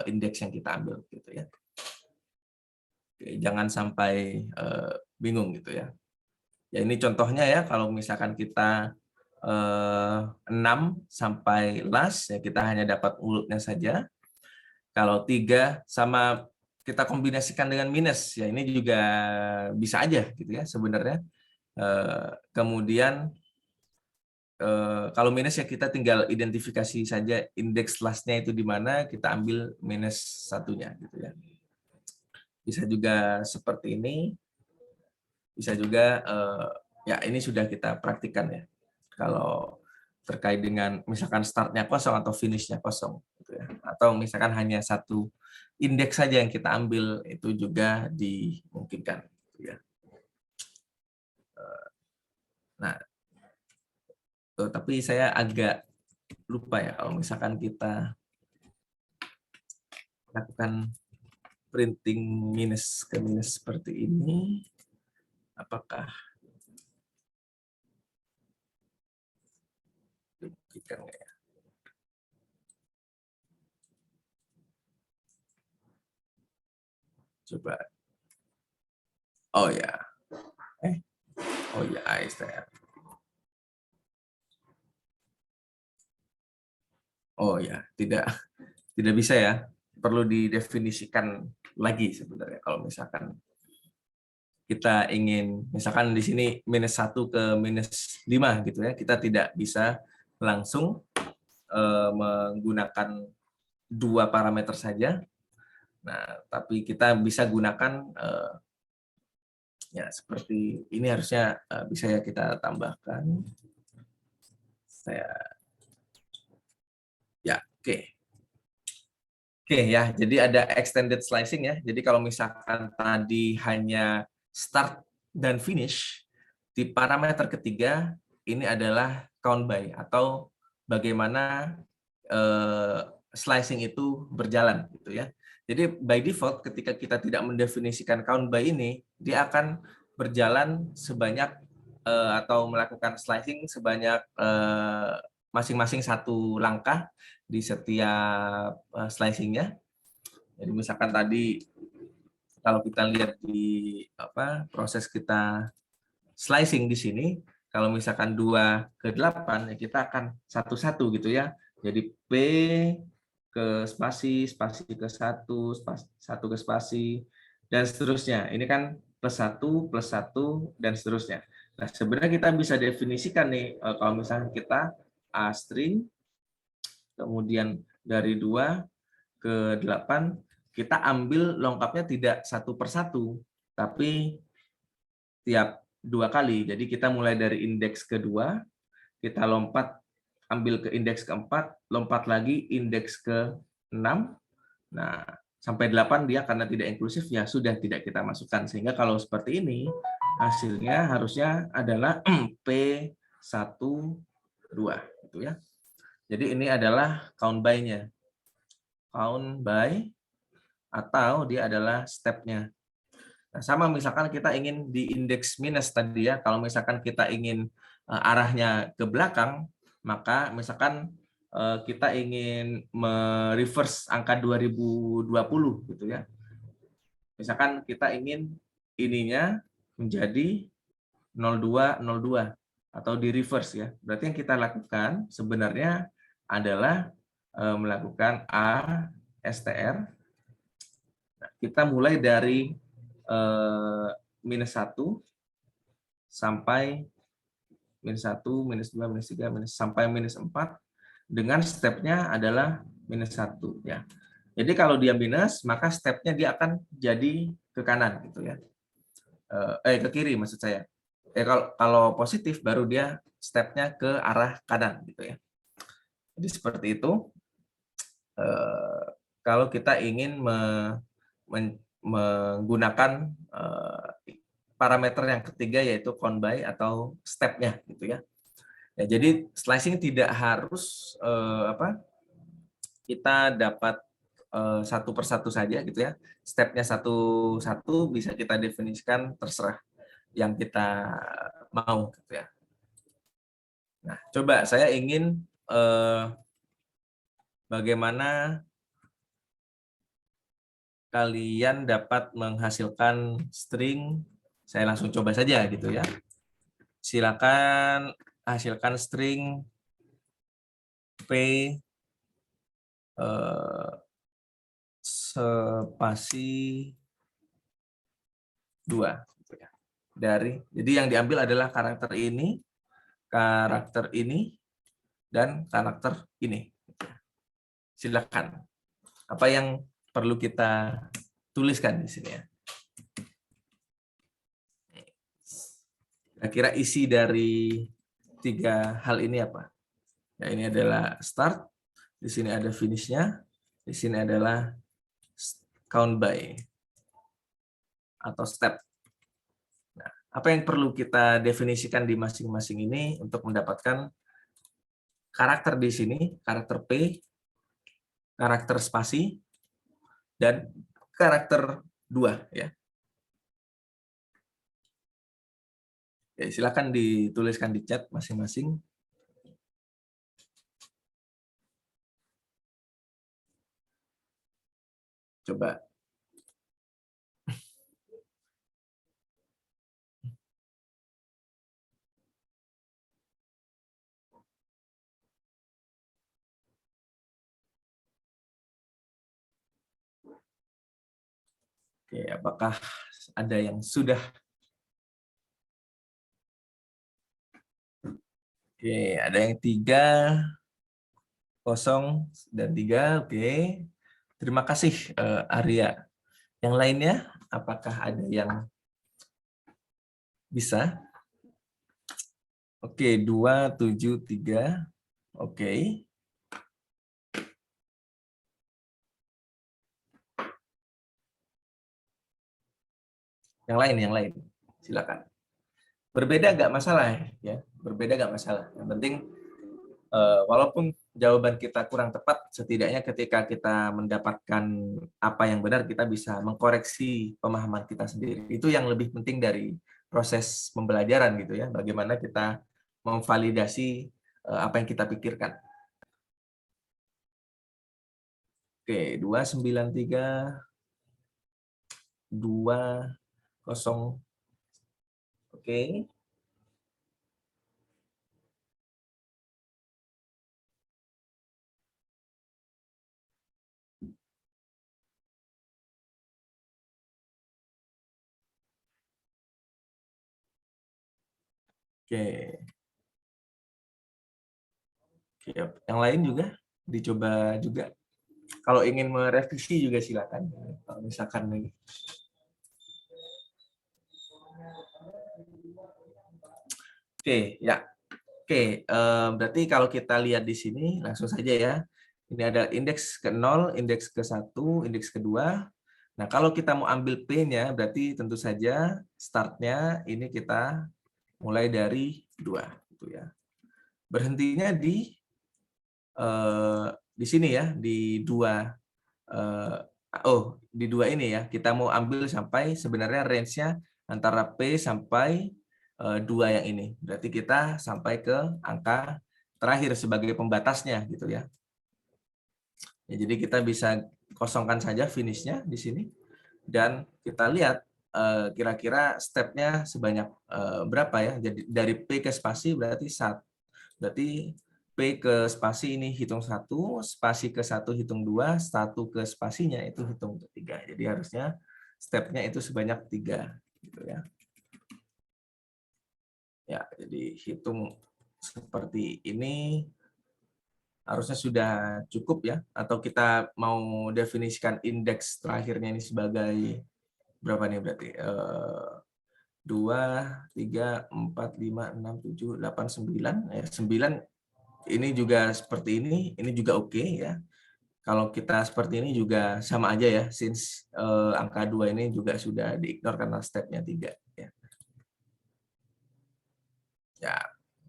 indeks yang kita ambil gitu ya. Oke, jangan sampai bingung gitu ya. Ya ini contohnya ya, kalau misalkan kita 6 sampai last ya kita hanya dapat mulutnya saja. Kalau 3 sama kita kombinasikan dengan minus ya ini juga bisa aja gitu ya sebenarnya. Kemudian kalau minus ya kita tinggal identifikasi saja indeks last-nya itu di mana, kita ambil minus satunya gitu ya. Bisa juga seperti ini, bisa juga ya ini sudah kita praktikkan ya. Kalau terkait dengan misalkan startnya kosong atau finishnya kosong gitu ya. Atau misalkan hanya satu indeks saja yang kita ambil itu juga dimungkinkan gitu ya. Nah, tapi saya agak lupa ya kalau misalkan kita lakukan printing minus ke minus seperti ini, apakah dibuktikan nggak ya? Coba. Oh ya. Oh ya, ASTR. Oh ya, tidak bisa ya. Perlu didefinisikan lagi sebenarnya kalau misalkan kita ingin misalkan di sini minus 1 ke minus 5 gitu ya, kita tidak bisa langsung menggunakan dua parameter saja. Nah, tapi kita bisa gunakan ya seperti ini harusnya bisa ya kita tambahkan. Ya, oke. Oke ya, jadi ada extended slicing ya. Jadi kalau misalkan tadi hanya start dan finish, di parameter ketiga ini adalah count by atau bagaimana slicing itu berjalan gitu ya. Jadi by default ketika kita tidak mendefinisikan count by ini, dia akan berjalan sebanyak atau melakukan slicing sebanyak masing-masing satu langkah di setiap slicing-nya. Jadi misalkan tadi kalau kita lihat di proses kita slicing di sini, kalau misalkan 2 ke 8 ya kita akan satu-satu gitu ya. Jadi P ke spasi, spasi ke 1, satu ke spasi dan seterusnya. Ini kan plus satu dan seterusnya. Nah, sebenarnya kita bisa definisikan nih kalau misalnya kita A string kemudian dari 2 ke 8 kita ambil lengkapnya tidak satu persatu, tapi tiap 2 kali. Jadi kita mulai dari indeks kedua, kita lompat ambil ke indeks keempat, lompat lagi indeks ke 6. Nah, sampai 8 dia karena tidak inklusif ya sudah tidak kita masukkan. Sehingga kalau seperti ini hasilnya harusnya adalah P12 gitu ya. Jadi ini adalah count by-nya. Count by atau dia adalah step-nya. Nah, sama misalkan kita ingin di indeks minus tadi ya, kalau misalkan kita ingin arahnya ke belakang, maka misalkan kita ingin mereverse angka 2020 gitu ya. Misalkan kita ingin ininya menjadi 0202 atau di reverse ya. Berarti yang kita lakukan sebenarnya adalah melakukan ASTR. Nah, kita mulai dari minus 1 sampai minus 1, minus 2, minus 3, sampai minus 4 dengan stepnya adalah minus 1 ya. Jadi kalau dia minus, maka stepnya dia akan jadi ke kanan gitu ya. Ke kiri maksud saya. Kalau positif baru dia stepnya ke arah kanan gitu ya. Jadi seperti itu. Kalau kita ingin menggunakan parameter yang ketiga yaitu count by atau step-nya gitu ya. Ya, jadi slicing tidak harus kita dapat satu persatu saja gitu ya. Stepnya satu-satu bisa kita definisikan terserah yang kita mau gitu ya. Nah, coba saya ingin bagaimana kalian dapat menghasilkan string. Saya langsung coba saja gitu ya. Silakan hasilkan string P spasi 2 gitu ya. Jadi yang diambil adalah karakter ini, dan karakter ini. Silakan. Apa yang perlu kita tuliskan di sini ya? Kira-kira isi dari 3 hal ini apa? Ya, ini adalah start, di sini ada finish-nya, di sini adalah count by atau step. Nah, apa yang perlu kita definisikan di masing-masing ini untuk mendapatkan karakter di sini, karakter P, karakter spasi, dan karakter 2 ya. Ya, silakan dituliskan di chat masing-masing. Coba. Oke, apakah ada yang sudah? Oke, ada yang 3, 0, dan 3. Oke. Terima kasih, Arya. Yang lainnya, apakah ada yang bisa? Oke, 2, 7, 3. Oke. Yang lain. Silakan. Berbeda nggak masalah ya. Berbeda nggak masalah. Yang penting walaupun jawaban kita kurang tepat, setidaknya ketika kita mendapatkan apa yang benar, kita bisa mengkoreksi pemahaman kita sendiri. Itu yang lebih penting dari proses pembelajaran gitu ya. Bagaimana kita memvalidasi apa yang kita pikirkan. Oke, 293, 2, 0. Oke. Oke. Oke, yang lain juga dicoba juga. Kalau ingin merevisi juga silakan. Kalau misalkan nih. Oke, ya. Oke, berarti kalau kita lihat di sini langsung saja ya. Ini ada indeks ke-0, indeks ke-1, indeks ke-2. Nah, kalau kita mau ambil P-nya, berarti tentu saja start-nya ini kita mulai dari 2 gitu ya. Berhentinya di sini ya, di 2 di 2 ini ya. Kita mau ambil sampai sebenarnya range-nya antara P sampai 2 yang ini. Berarti kita sampai ke angka terakhir sebagai pembatasnya gitu ya. Ya, jadi kita bisa kosongkan saja finish-nya di sini dan kita lihat kira-kira step-nya sebanyak berapa ya. Jadi dari P ke spasi berarti P ke spasi ini hitung 1, spasi ke 1 hitung 2, 1 ke spasinya itu hitung 3. Jadi harusnya step-nya itu sebanyak 3 gitu ya. Ya, jadi hitung seperti ini harusnya sudah cukup ya. Atau kita mau definisikan indeks terakhirnya ini sebagai berapa nih berarti? 2, 3, 4, 5, 6, 7, 8, 9. 9 ini juga seperti ini juga oke ya. Kalau kita seperti ini juga sama aja ya, since angka 2 ini juga sudah di-ignore karena step-nya 3. Ya. Ya,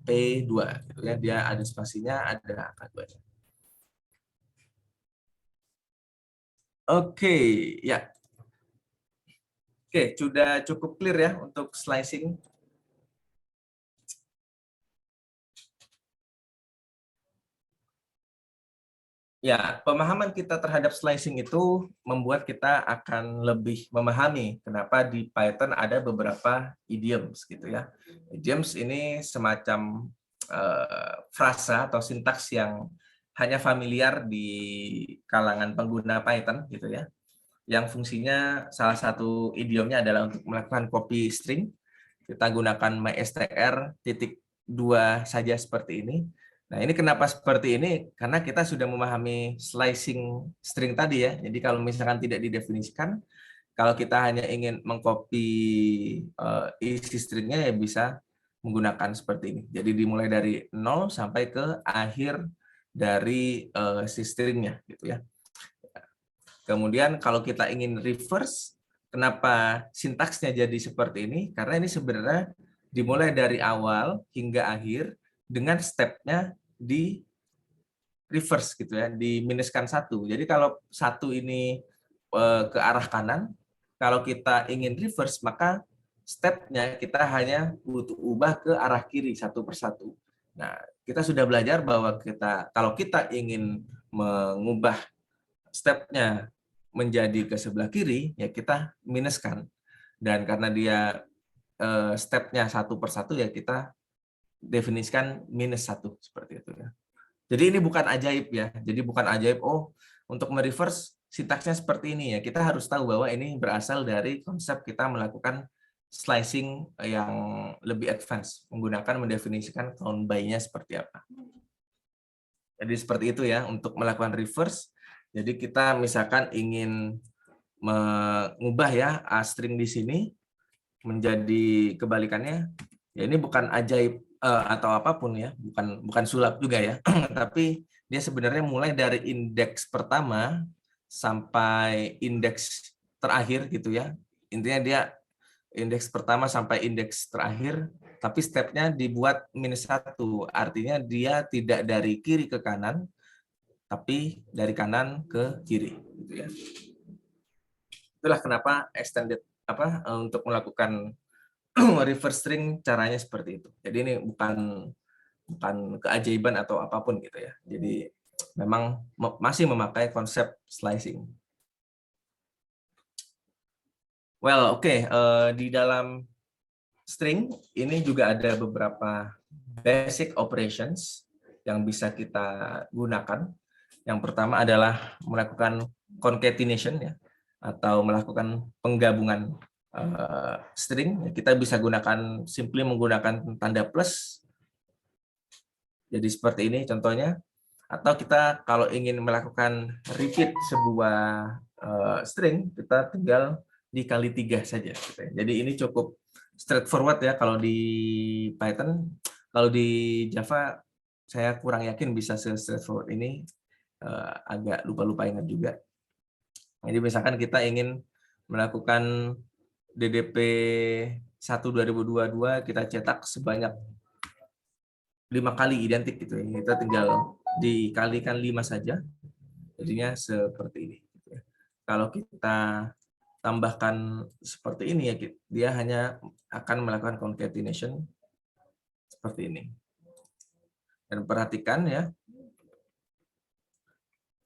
P2 gitu ya. Dia ada spasinya, ada angka 2-nya. Oke, ya. Oke, sudah cukup clear ya untuk slicing. Ya, pemahaman kita terhadap slicing itu membuat kita akan lebih memahami kenapa di Python ada beberapa idioms gitu ya. Idioms ini semacam frasa atau sintaks yang hanya familiar di kalangan pengguna Python gitu ya. Yang fungsinya salah satu idiomnya adalah untuk melakukan copy string. Kita gunakan mystr titik 2 saja seperti ini. Nah, ini kenapa seperti ini? Karena kita sudah memahami slicing string tadi ya. Jadi kalau misalkan tidak didefinisikan, kalau kita hanya ingin mengcopy isi stringnya ya bisa menggunakan seperti ini. Jadi dimulai dari 0 sampai ke akhir dari si stringnya gitu ya. Kemudian kalau kita ingin reverse, kenapa sintaksnya jadi seperti ini? Karena ini sebenarnya dimulai dari awal hingga akhir dengan stepnya di reverse gitu ya, diminuskan 1. Jadi kalau 1 ini ke arah kanan, kalau kita ingin reverse maka stepnya kita hanya butuh ubah ke arah kiri satu persatu. Nah, kita sudah belajar bahwa kalau kita ingin mengubah stepnya menjadi ke sebelah kiri, ya kita minuskan. Dan karena dia stepnya satu persatu, ya kita definisikan -1 seperti itu ya. Jadi ini bukan ajaib ya. Jadi bukan ajaib, oh untuk mereverse sintaksnya seperti ini ya. Kita harus tahu bahwa ini berasal dari konsep kita melakukan slicing yang lebih advance, menggunakan mendefinisikan count by-nya seperti apa. Jadi seperti itu ya untuk melakukan reverse. Jadi kita misalkan ingin mengubah ya A string di sini menjadi kebalikannya. Ya ini bukan ajaib atau apapun ya, bukan sulap juga ya. Tapi dia sebenarnya mulai dari indeks pertama sampai indeks terakhir gitu ya. Intinya dia indeks pertama sampai indeks terakhir, tapi stepnya dibuat -1. Artinya dia tidak dari kiri ke kanan, tapi dari kanan ke kiri gitu ya. Itulah kenapa extended untuk melakukan reverse string caranya seperti itu. Jadi ini bukan keajaiban atau apapun gitu ya. Jadi memang masih memakai konsep slicing. Well, oke, di dalam string ini juga ada beberapa basic operations yang bisa kita gunakan. Yang pertama adalah melakukan concatenation ya, atau melakukan penggabungan string. Kita bisa gunakan simply menggunakan tanda plus. Jadi seperti ini contohnya. Atau kita kalau ingin melakukan repeat sebuah string, kita tinggal dikali 3 saja. Jadi ini cukup straightforward ya kalau di Python. Kalau di Java saya kurang yakin bisa se-straightforward ini, agak lupa-lupa ingat juga. Jadi misalkan kita ingin melakukan DDP 1 2022 kita cetak sebanyak 5 kali identik gitu ya. Kita tinggal dikalikan 5 saja. Jadinya seperti ini. Kalau kita tambahkan seperti ini ya, dia hanya akan melakukan concatenation seperti ini. Dan perhatikan ya,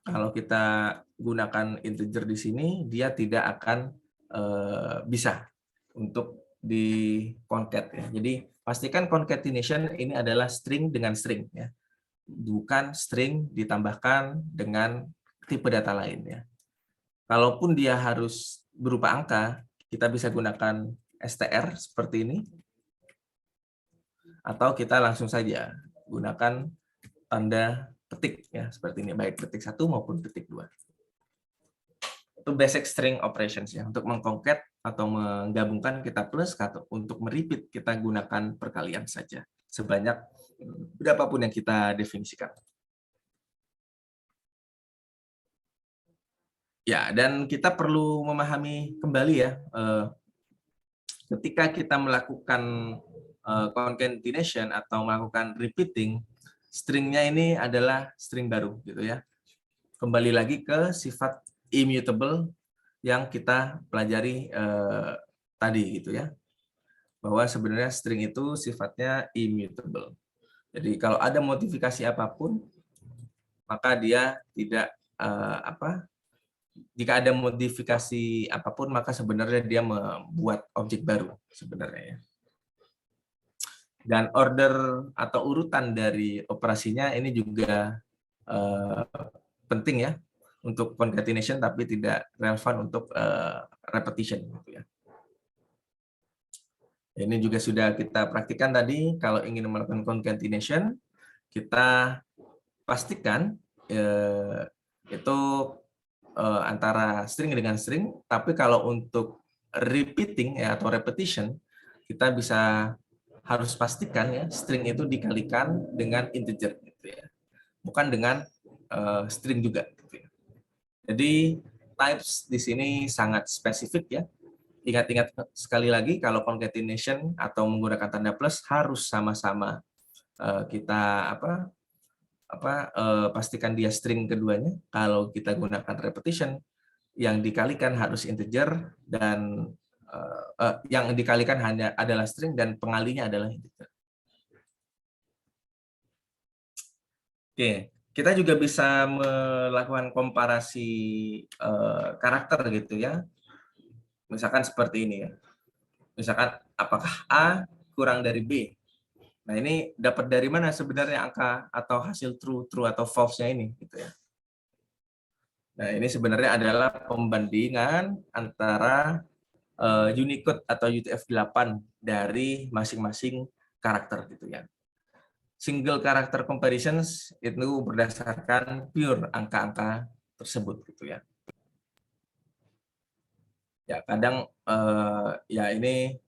kalau kita gunakan integer di sini, dia tidak akan bisa untuk di concat ya. Jadi pastikan concatenation ini adalah string dengan string ya, bukan string ditambahkan dengan tipe data lain ya. Kalaupun dia harus berupa angka, kita bisa gunakan str seperti ini, atau kita langsung saja gunakan tanda petik ya seperti ini, baik petik 1 maupun petik 2. Itu basic string operations ya. Untuk mengconcat atau menggabungkan kita plus, atau untuk merepeat kita gunakan perkalian saja sebanyak berapapun yang kita definisikan. Ya, dan kita perlu memahami kembali ya, ketika kita melakukan concatenation atau melakukan repeating, stringnya ini adalah string baru gitu ya. Kembali lagi ke sifat immutable yang kita pelajari tadi gitu ya, bahwa sebenarnya string itu sifatnya immutable. Jadi kalau ada modifikasi apapun, maka dia tidak jika ada modifikasi apapun, maka sebenarnya dia membuat objek baru sebenarnya ya. Dan order atau urutan dari operasinya ini juga penting ya untuk concatenation, tapi tidak relevan untuk repetition gitu ya. Ini juga sudah kita praktikkan tadi. Kalau ingin melakukan concatenation, kita pastikan itu antara string dengan string. Tapi kalau untuk repeating ya atau repetition, kita bisa harus pastikan ya string itu dikalikan dengan integer gitu ya, bukan dengan string juga. Gitu ya. Jadi types di sini sangat spesifik ya. Ingat-ingat sekali lagi kalau concatenation atau menggunakan tanda plus harus sama-sama kita pastikan dia string keduanya. Kalau kita gunakan repetition, yang dikalikan harus integer dan yang dikalikan hanya adalah string dan pengalinya adalah integer. Oke, kita juga bisa melakukan komparasi karakter gitu ya. Misalkan seperti ini ya. Misalkan apakah A kurang dari B? Nah, ini dapat dari mana sebenarnya angka atau hasil true atau false-nya ini gitu ya. Nah, ini sebenarnya adalah pembandingan antara Unicode atau UTF-8 dari masing-masing karakter gitu ya. Single character comparisons itu berdasarkan pure angka-angka tersebut gitu ya. Ya, kadang ya ini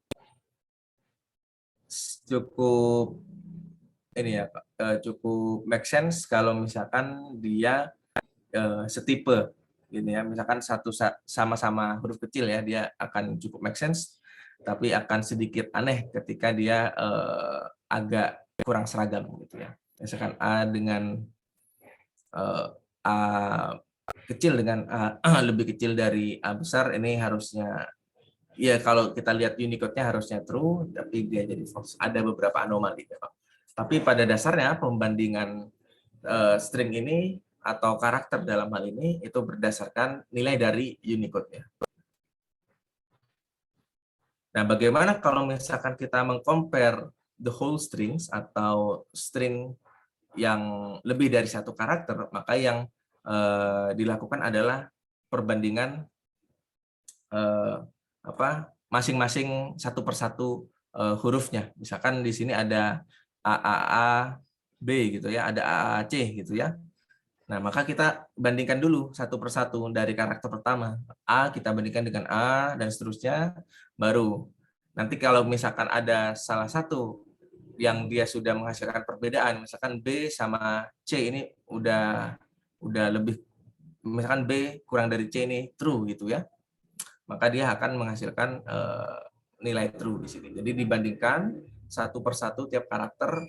cukup ini ya cukup make sense kalau misalkan dia setipe gitu ya, misalkan satu sama-sama huruf kecil ya, dia akan cukup make sense, tapi akan sedikit aneh ketika dia agak kurang seragam gitu ya. Misalkan A dengan A kecil dengan A lebih kecil dari A besar, ini harusnya ya kalau kita lihat Unicode-nya harusnya true, tapi dia jadi false. Ada beberapa anomali. Tapi pada dasarnya pembandingan string ini atau karakter dalam hal ini itu berdasarkan nilai dari Unicode-nya. Nah, bagaimana kalau misalkan kita mengcompare the whole strings atau string yang lebih dari satu karakter, maka yang dilakukan adalah perbandingan masing-masing satu persatu hurufnya. Misalkan di sini ada AAA B gitu ya, ada AAC gitu ya. Nah, maka kita bandingkan dulu satu persatu dari karakter pertama. A kita bandingkan dengan A dan seterusnya, baru nanti kalau misalkan ada salah satu yang dia sudah menghasilkan perbedaan, misalkan B sama C ini udah lebih, misalkan B kurang dari C ini true gitu ya, maka dia akan menghasilkan nilai true di sini. Jadi dibandingkan satu persatu tiap karakter,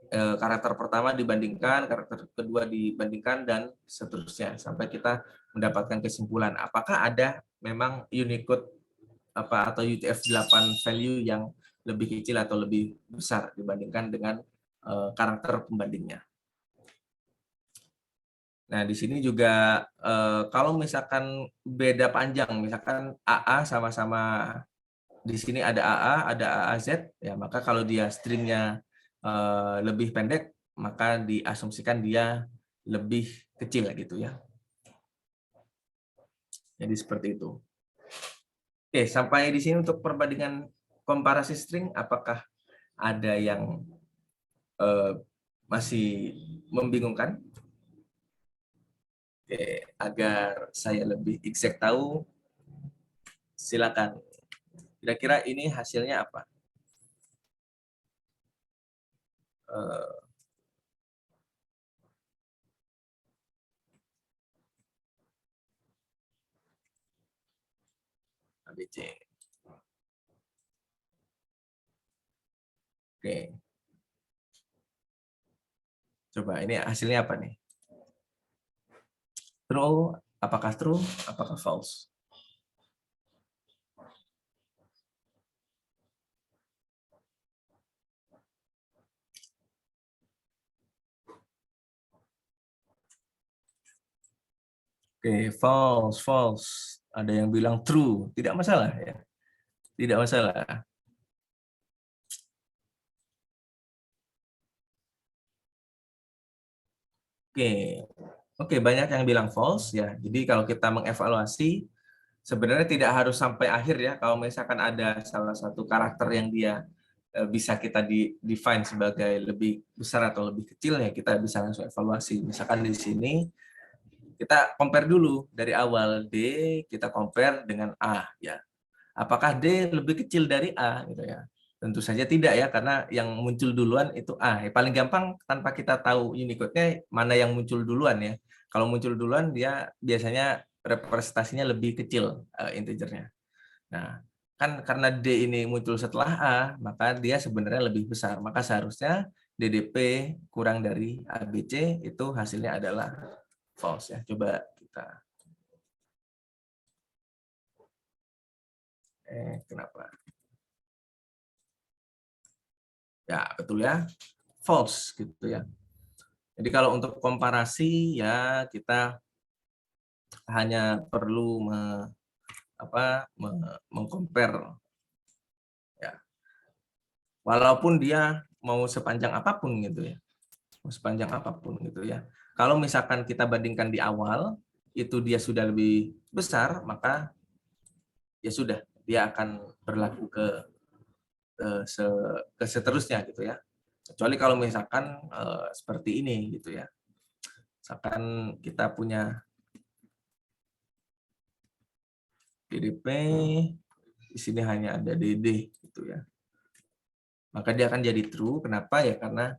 karakter pertama dibandingkan, karakter kedua dibandingkan, dan seterusnya sampai kita mendapatkan kesimpulan apakah ada memang Unicode atau UTF-8 value yang lebih kecil atau lebih besar dibandingkan dengan karakter pembandingnya. Nah, di sini juga kalau misalkan beda panjang, misalkan AA sama-sama di sini ada AA, ada AAZ, ya maka kalau dia stringnya lebih pendek, maka diasumsikan dia lebih kecil gitu ya. Jadi seperti itu. Oke, sampai di sini untuk perbandingan komparasi string, apakah ada yang masih membingungkan? Oke, agar saya lebih exact tahu, silakan. Kira-kira ini hasilnya apa? ABC. Oke. Coba ini hasilnya apa nih? True, apakah true, apakah false? Oke, false, false. Ada yang bilang true, tidak masalah ya. Tidak masalah. Oke. Oke, banyak yang bilang false ya. Jadi kalau kita mengevaluasi sebenarnya tidak harus sampai akhir ya. Kalau misalkan ada salah satu karakter yang dia bisa kita define sebagai lebih besar atau lebih kecil ya, kita bisa langsung evaluasi. Misalkan di sini kita compare dulu dari awal D, kita compare dengan A ya. Apakah D lebih kecil dari A gitu ya? Tentu saja tidak ya, karena yang muncul duluan itu A. Ya, paling gampang tanpa kita tahu Unicode-nya mana yang muncul duluan ya. Kalau muncul duluan dia biasanya representasinya lebih kecil integernya. Nah, kan karena D ini muncul setelah A, maka dia sebenarnya lebih besar. Maka seharusnya DDP kurang dari ABC itu hasilnya adalah false ya. Coba kita kenapa? Ya, betul ya. False gitu ya. Jadi kalau untuk komparasi ya kita hanya perlu mengcompare ya. Walaupun dia mau sepanjang apapun gitu ya. Mau sepanjang apapun gitu ya. Kalau misalkan kita bandingkan di awal itu dia sudah lebih besar, maka ya sudah dia akan berlaku ke seterusnya gitu ya. Kecuali kalau misalkan seperti ini gitu ya. Misalkan kita punya DDP, di sini hanya ada DD gitu ya. Maka dia akan jadi true. Kenapa ya? Karena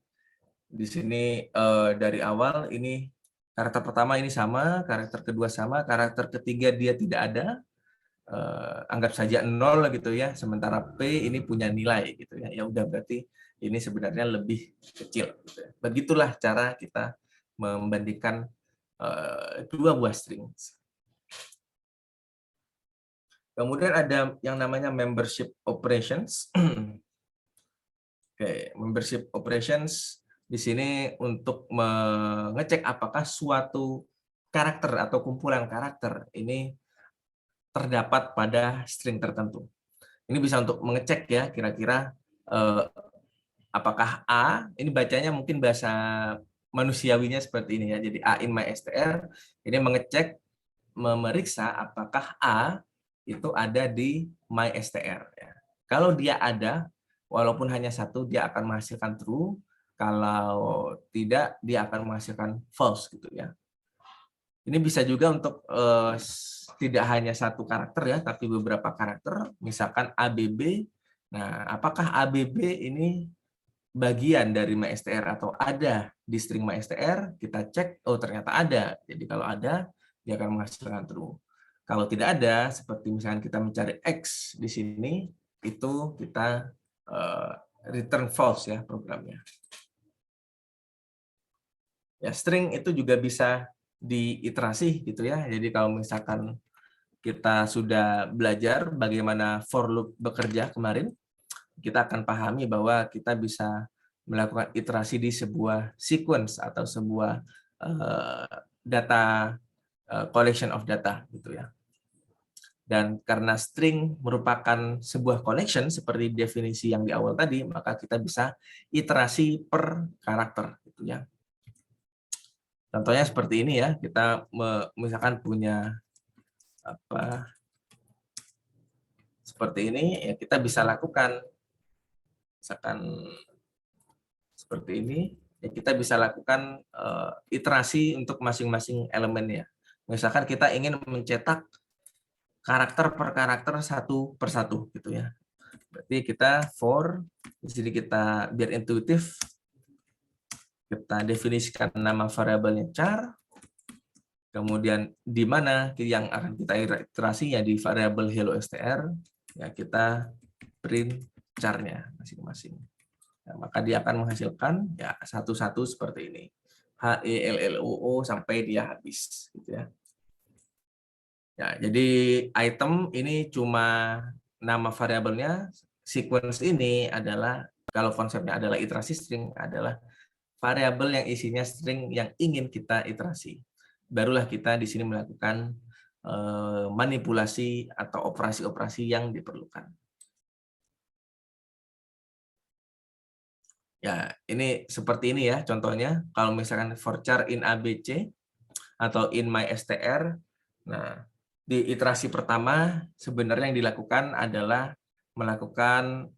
di sini dari awal ini karakter pertama ini sama, karakter kedua sama, karakter ketiga dia tidak ada. Anggap saja 0 gitu ya. Sementara P ini punya nilai gitu ya. Ya udah berarti ini sebenarnya lebih kecil gitu ya. Begitulah cara kita membandingkan dua buah string. Kemudian ada yang namanya membership operations. Oke, membership operations di sini untuk mengecek apakah suatu karakter atau kumpulan karakter ini terdapat pada string tertentu. Ini bisa untuk mengecek ya kira-kira apakah A, ini bacanya mungkin bahasa manusiawinya seperti ini ya. Jadi A in my str ini mengecek, memeriksa apakah A itu ada di my str ya. Kalau dia ada, walaupun hanya satu, dia akan menghasilkan true. Kalau tidak, dia akan menghasilkan false gitu ya. Ini bisa juga untuk tidak hanya satu karakter ya, tapi beberapa karakter. Misalkan ABB. Nah, apakah ABB ini bagian dari MySTR atau ada di string MySTR? Kita cek, oh ternyata ada. Jadi kalau ada, dia akan menghasilkan true. Kalau tidak ada, seperti misalkan kita mencari X di sini, itu kita return false ya programnya. Ya, string itu juga bisa diiterasi gitu ya. Jadi kalau misalkan kita sudah belajar bagaimana for loop bekerja kemarin, kita akan pahami bahwa kita bisa melakukan iterasi di sebuah sequence atau sebuah data collection of data gitu ya. Dan karena string merupakan sebuah collection seperti definisi yang di awal tadi, maka kita bisa iterasi per karakter gitu ya. Contohnya seperti ini ya, kita misalkan punya apa seperti ini ya, kita bisa lakukan misalkan seperti ini ya, kita bisa lakukan iterasi untuk masing-masing elemennya. Misalkan kita ingin mencetak karakter per karakter satu per satu gitu ya. Berarti kita for di sini kita biar intuitif kita definisikan nama variabelnya char. Kemudian di mana yang akan kita iterasi ya di variabel hello str ya kita print char-nya masing-masing. Nah, maka dia akan menghasilkan ya satu-satu seperti ini. HELLOO sampai dia habis gitu ya. Ya, jadi item ini cuma nama variabelnya, sequence ini adalah kalau konsepnya adalah iterasi string adalah variabel yang isinya string yang ingin kita iterasi. Barulah kita di sini melakukan manipulasi atau operasi-operasi yang diperlukan. Ya, ini seperti ini ya contohnya. Kalau misalkan for char in ABC atau in mystr, nah di iterasi pertama sebenarnya yang dilakukan adalah melakukan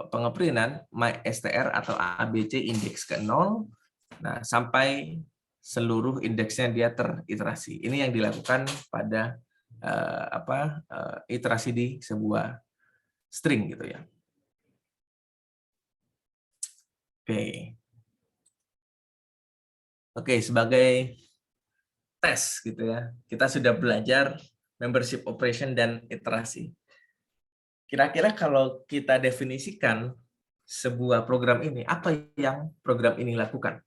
pengeprintan mystr atau ABC indeks ke 0, nah sampai seluruh indeksnya dia teriterasi. Ini yang dilakukan pada iterasi di sebuah string gitu ya. Oke. Oke, sebagai tes gitu ya. Kita sudah belajar membership operation dan iterasi. Kira-kira kalau kita definisikan sebuah program ini, apa yang program ini lakukan?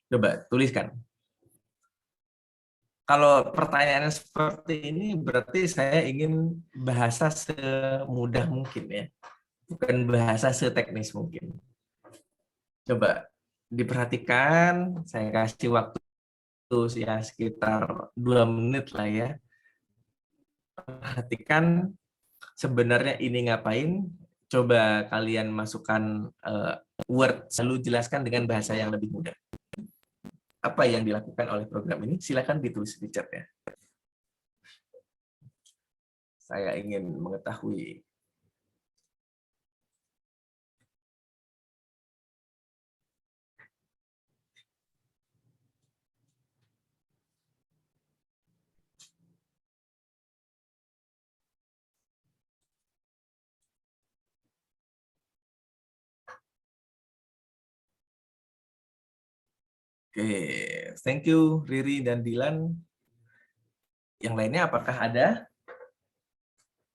Coba tuliskan. Kalau pertanyaannya seperti ini, berarti saya ingin bahasa semudah mungkin ya, bukan bahasa seteknis mungkin. Coba diperhatikan, saya kasih waktu ya sekitar 2 menit lah ya. Perhatikan sebenarnya ini ngapain, coba kalian masukkan word, lalu jelaskan dengan bahasa yang lebih mudah. Apa yang dilakukan oleh program ini? Silakan ditulis di chat ya. Saya ingin mengetahui. Oke, thank you Riri dan Dilan. Yang lainnya apakah ada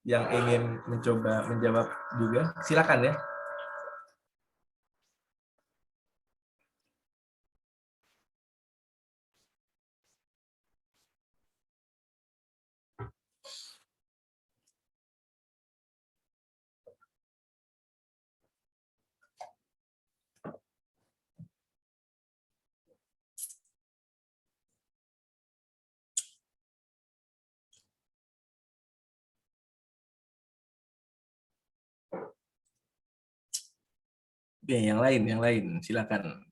yang ingin mencoba menjawab juga? Silakan ya. Oke, yang lain, silakan.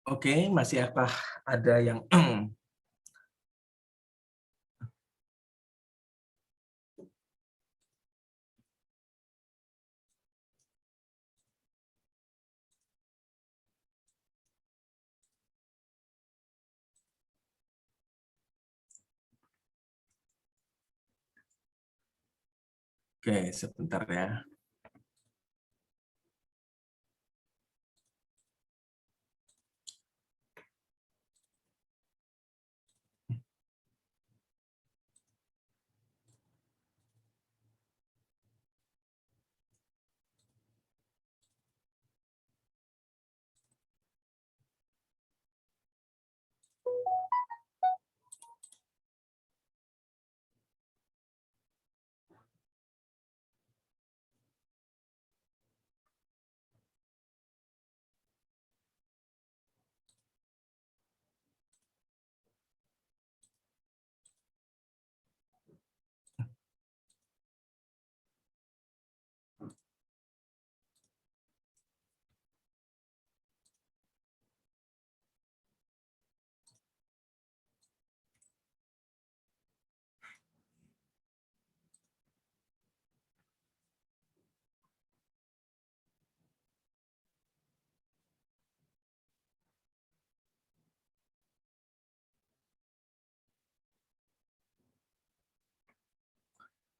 Oke, masih apa ada yang Oke, sebentar ya.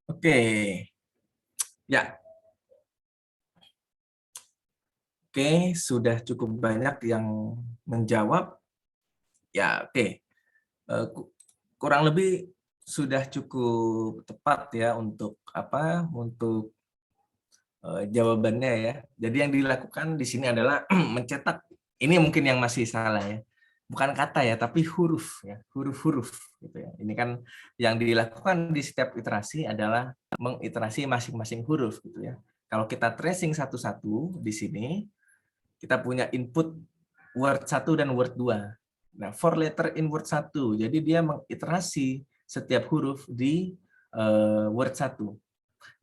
Oke, ya, oke, sudah cukup banyak yang menjawab. Ya, oke. Kurang lebih sudah cukup tepat ya untuk apa? Untuk jawabannya ya. Jadi yang dilakukan di sini adalah mencetak. Ini mungkin yang masih salah ya. Bukan kata ya, tapi huruf ya, huruf-huruf gitu ya. Ini kan yang dilakukan di setiap iterasi adalah mengiterasi masing-masing huruf gitu ya. Kalau kita tracing satu-satu di sini, kita punya input word 1 dan word 2. Nah, for letter in word 1. Jadi dia mengiterasi setiap huruf di word 1.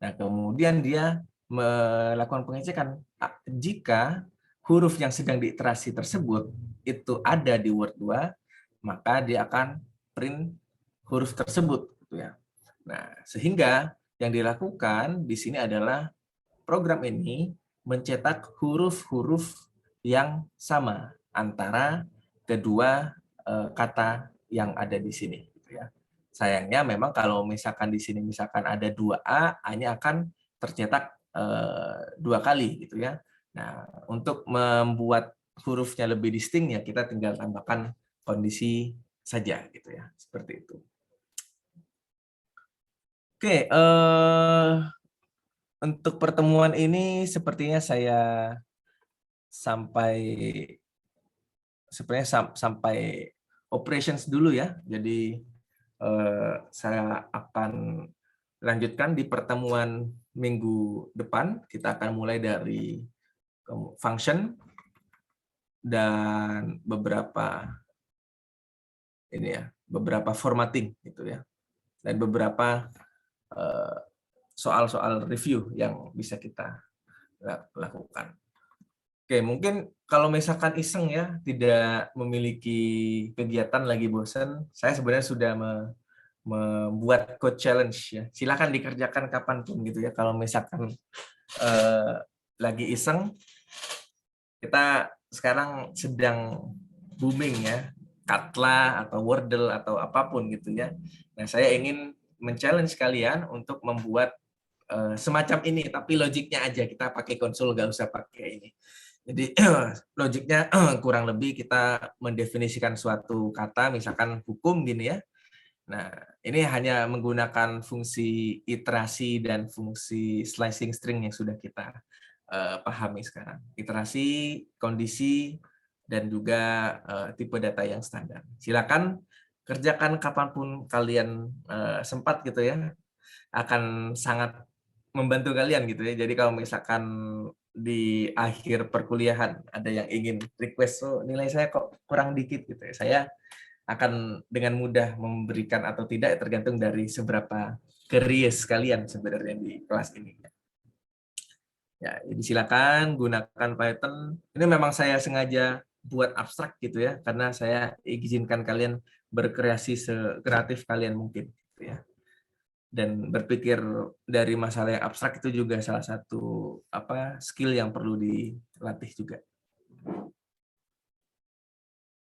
Nah, kemudian dia melakukan pengecekan jika huruf yang sedang diiterasi tersebut itu ada di word 2, maka dia akan print huruf tersebut gitu ya. Nah, sehingga yang dilakukan di sini adalah program ini mencetak huruf-huruf yang sama antara kedua kata yang ada di sini gitu ya. Sayangnya memang kalau misalkan di sini misalkan ada 2A, A-nya akan tercetak 2 kali gitu ya. Nah, untuk membuat hurufnya lebih distinct ya kita tinggal tambahkan kondisi saja gitu ya, seperti itu. Oke, untuk pertemuan ini sepertinya saya sampai sebenarnya sampai operations dulu ya. Jadi saya akan lanjutkan di pertemuan minggu depan. Kita akan mulai dari function dan beberapa formatting gitu ya. Dan beberapa soal-soal review yang bisa kita lakukan. Oke, mungkin kalau misalkan iseng ya, tidak memiliki kegiatan lagi bosan, saya sebenarnya sudah membuat code challenge ya. Silakan dikerjakan kapanpun gitu ya. Kalau misalkan lagi iseng, kita sekarang sedang booming ya, Katla atau Wordle atau apapun gitu ya. Nah, saya ingin men-challenge kalian untuk membuat semacam ini, tapi logiknya aja kita pakai konsul, nggak usah pakai ini. Jadi logiknya kurang lebih kita mendefinisikan suatu kata, misalkan hukum gini ya. Nah, ini hanya menggunakan fungsi iterasi dan fungsi slicing string yang sudah kita pahami sekarang. Iterasi, kondisi, dan juga tipe data yang standar. Silakan kerjakan kapanpun kalian sempat gitu ya. Akan sangat membantu kalian gitu ya. Jadi kalau misalkan di akhir perkuliahan ada yang ingin request, oh nilai saya kok kurang dikit gitu ya. Saya akan dengan mudah memberikan atau tidak tergantung dari seberapa curious kalian sebenarnya di kelas ini. Ya, jadi silakan gunakan Python. Ini memang saya sengaja buat abstrak gitu ya, karena saya izinkan kalian berkreasi sekreatif kalian mungkin gitu ya. Dan berpikir dari masalah yang abstrak itu juga salah satu skill yang perlu dilatih juga.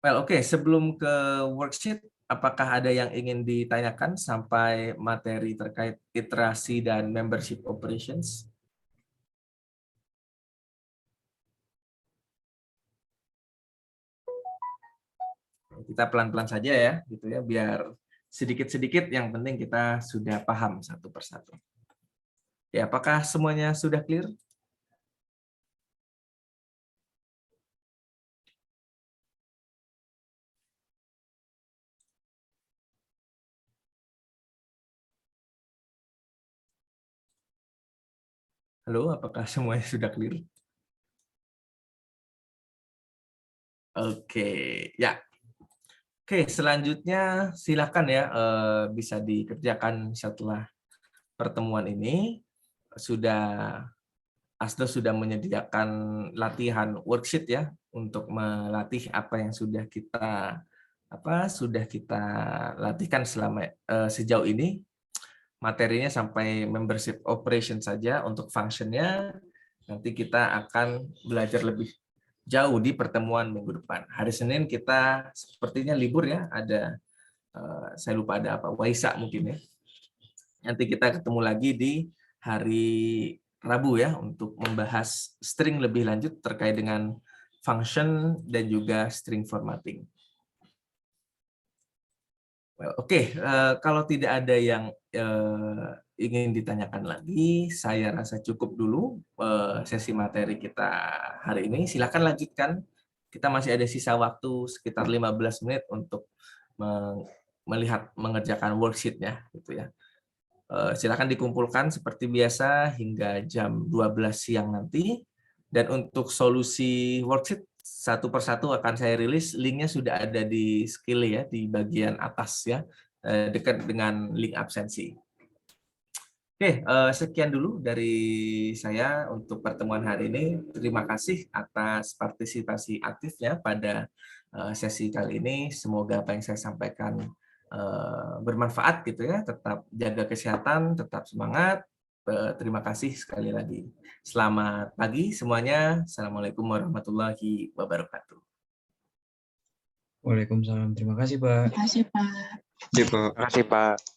Well, oke, sebelum ke worksheet, apakah ada yang ingin ditanyakan sampai materi terkait iterasi dan membership operations? Kita pelan-pelan saja ya, gitu ya, biar sedikit-sedikit yang penting kita sudah paham satu persatu. Ya, apakah semuanya sudah clear? Halo, apakah semuanya sudah clear? Oke, ya. Oke, selanjutnya silakan ya bisa dikerjakan setelah pertemuan ini. Asdo sudah menyediakan latihan worksheet ya untuk melatih apa yang sudah kita latihkan selama sejauh ini. Materinya sampai membership operation saja. Untuk functionnya nanti kita akan belajar lebih jauh di pertemuan minggu depan. Hari Senin kita sepertinya libur ya, ada saya lupa ada apa, Waisak mungkin ya. Nanti kita ketemu lagi di hari Rabu ya untuk membahas string lebih lanjut terkait dengan function dan juga string formatting. Oke, kalau tidak ada yang ingin ditanyakan lagi, saya rasa cukup dulu sesi materi kita hari ini. Silakan lanjutkan. Kita masih ada sisa waktu sekitar 15 menit untuk melihat mengerjakan worksheet-nya gitu ya. Silakan dikumpulkan seperti biasa hingga jam 12 siang nanti. Dan untuk solusi worksheet satu persatu akan saya rilis, linknya sudah ada di skill ya, di bagian atas ya, dekat dengan link absensi. Oke, sekian dulu dari saya untuk pertemuan hari ini. Terima kasih atas partisipasi aktifnya pada sesi kali ini. Semoga apa yang saya sampaikan bermanfaat gitu ya. Tetap jaga kesehatan, tetap semangat. Terima kasih sekali lagi. Selamat pagi semuanya. Assalamualaikum warahmatullahi wabarakatuh. Waalaikumsalam. Terima kasih, Pak. Terima kasih, Pak. Terima kasih, Pak.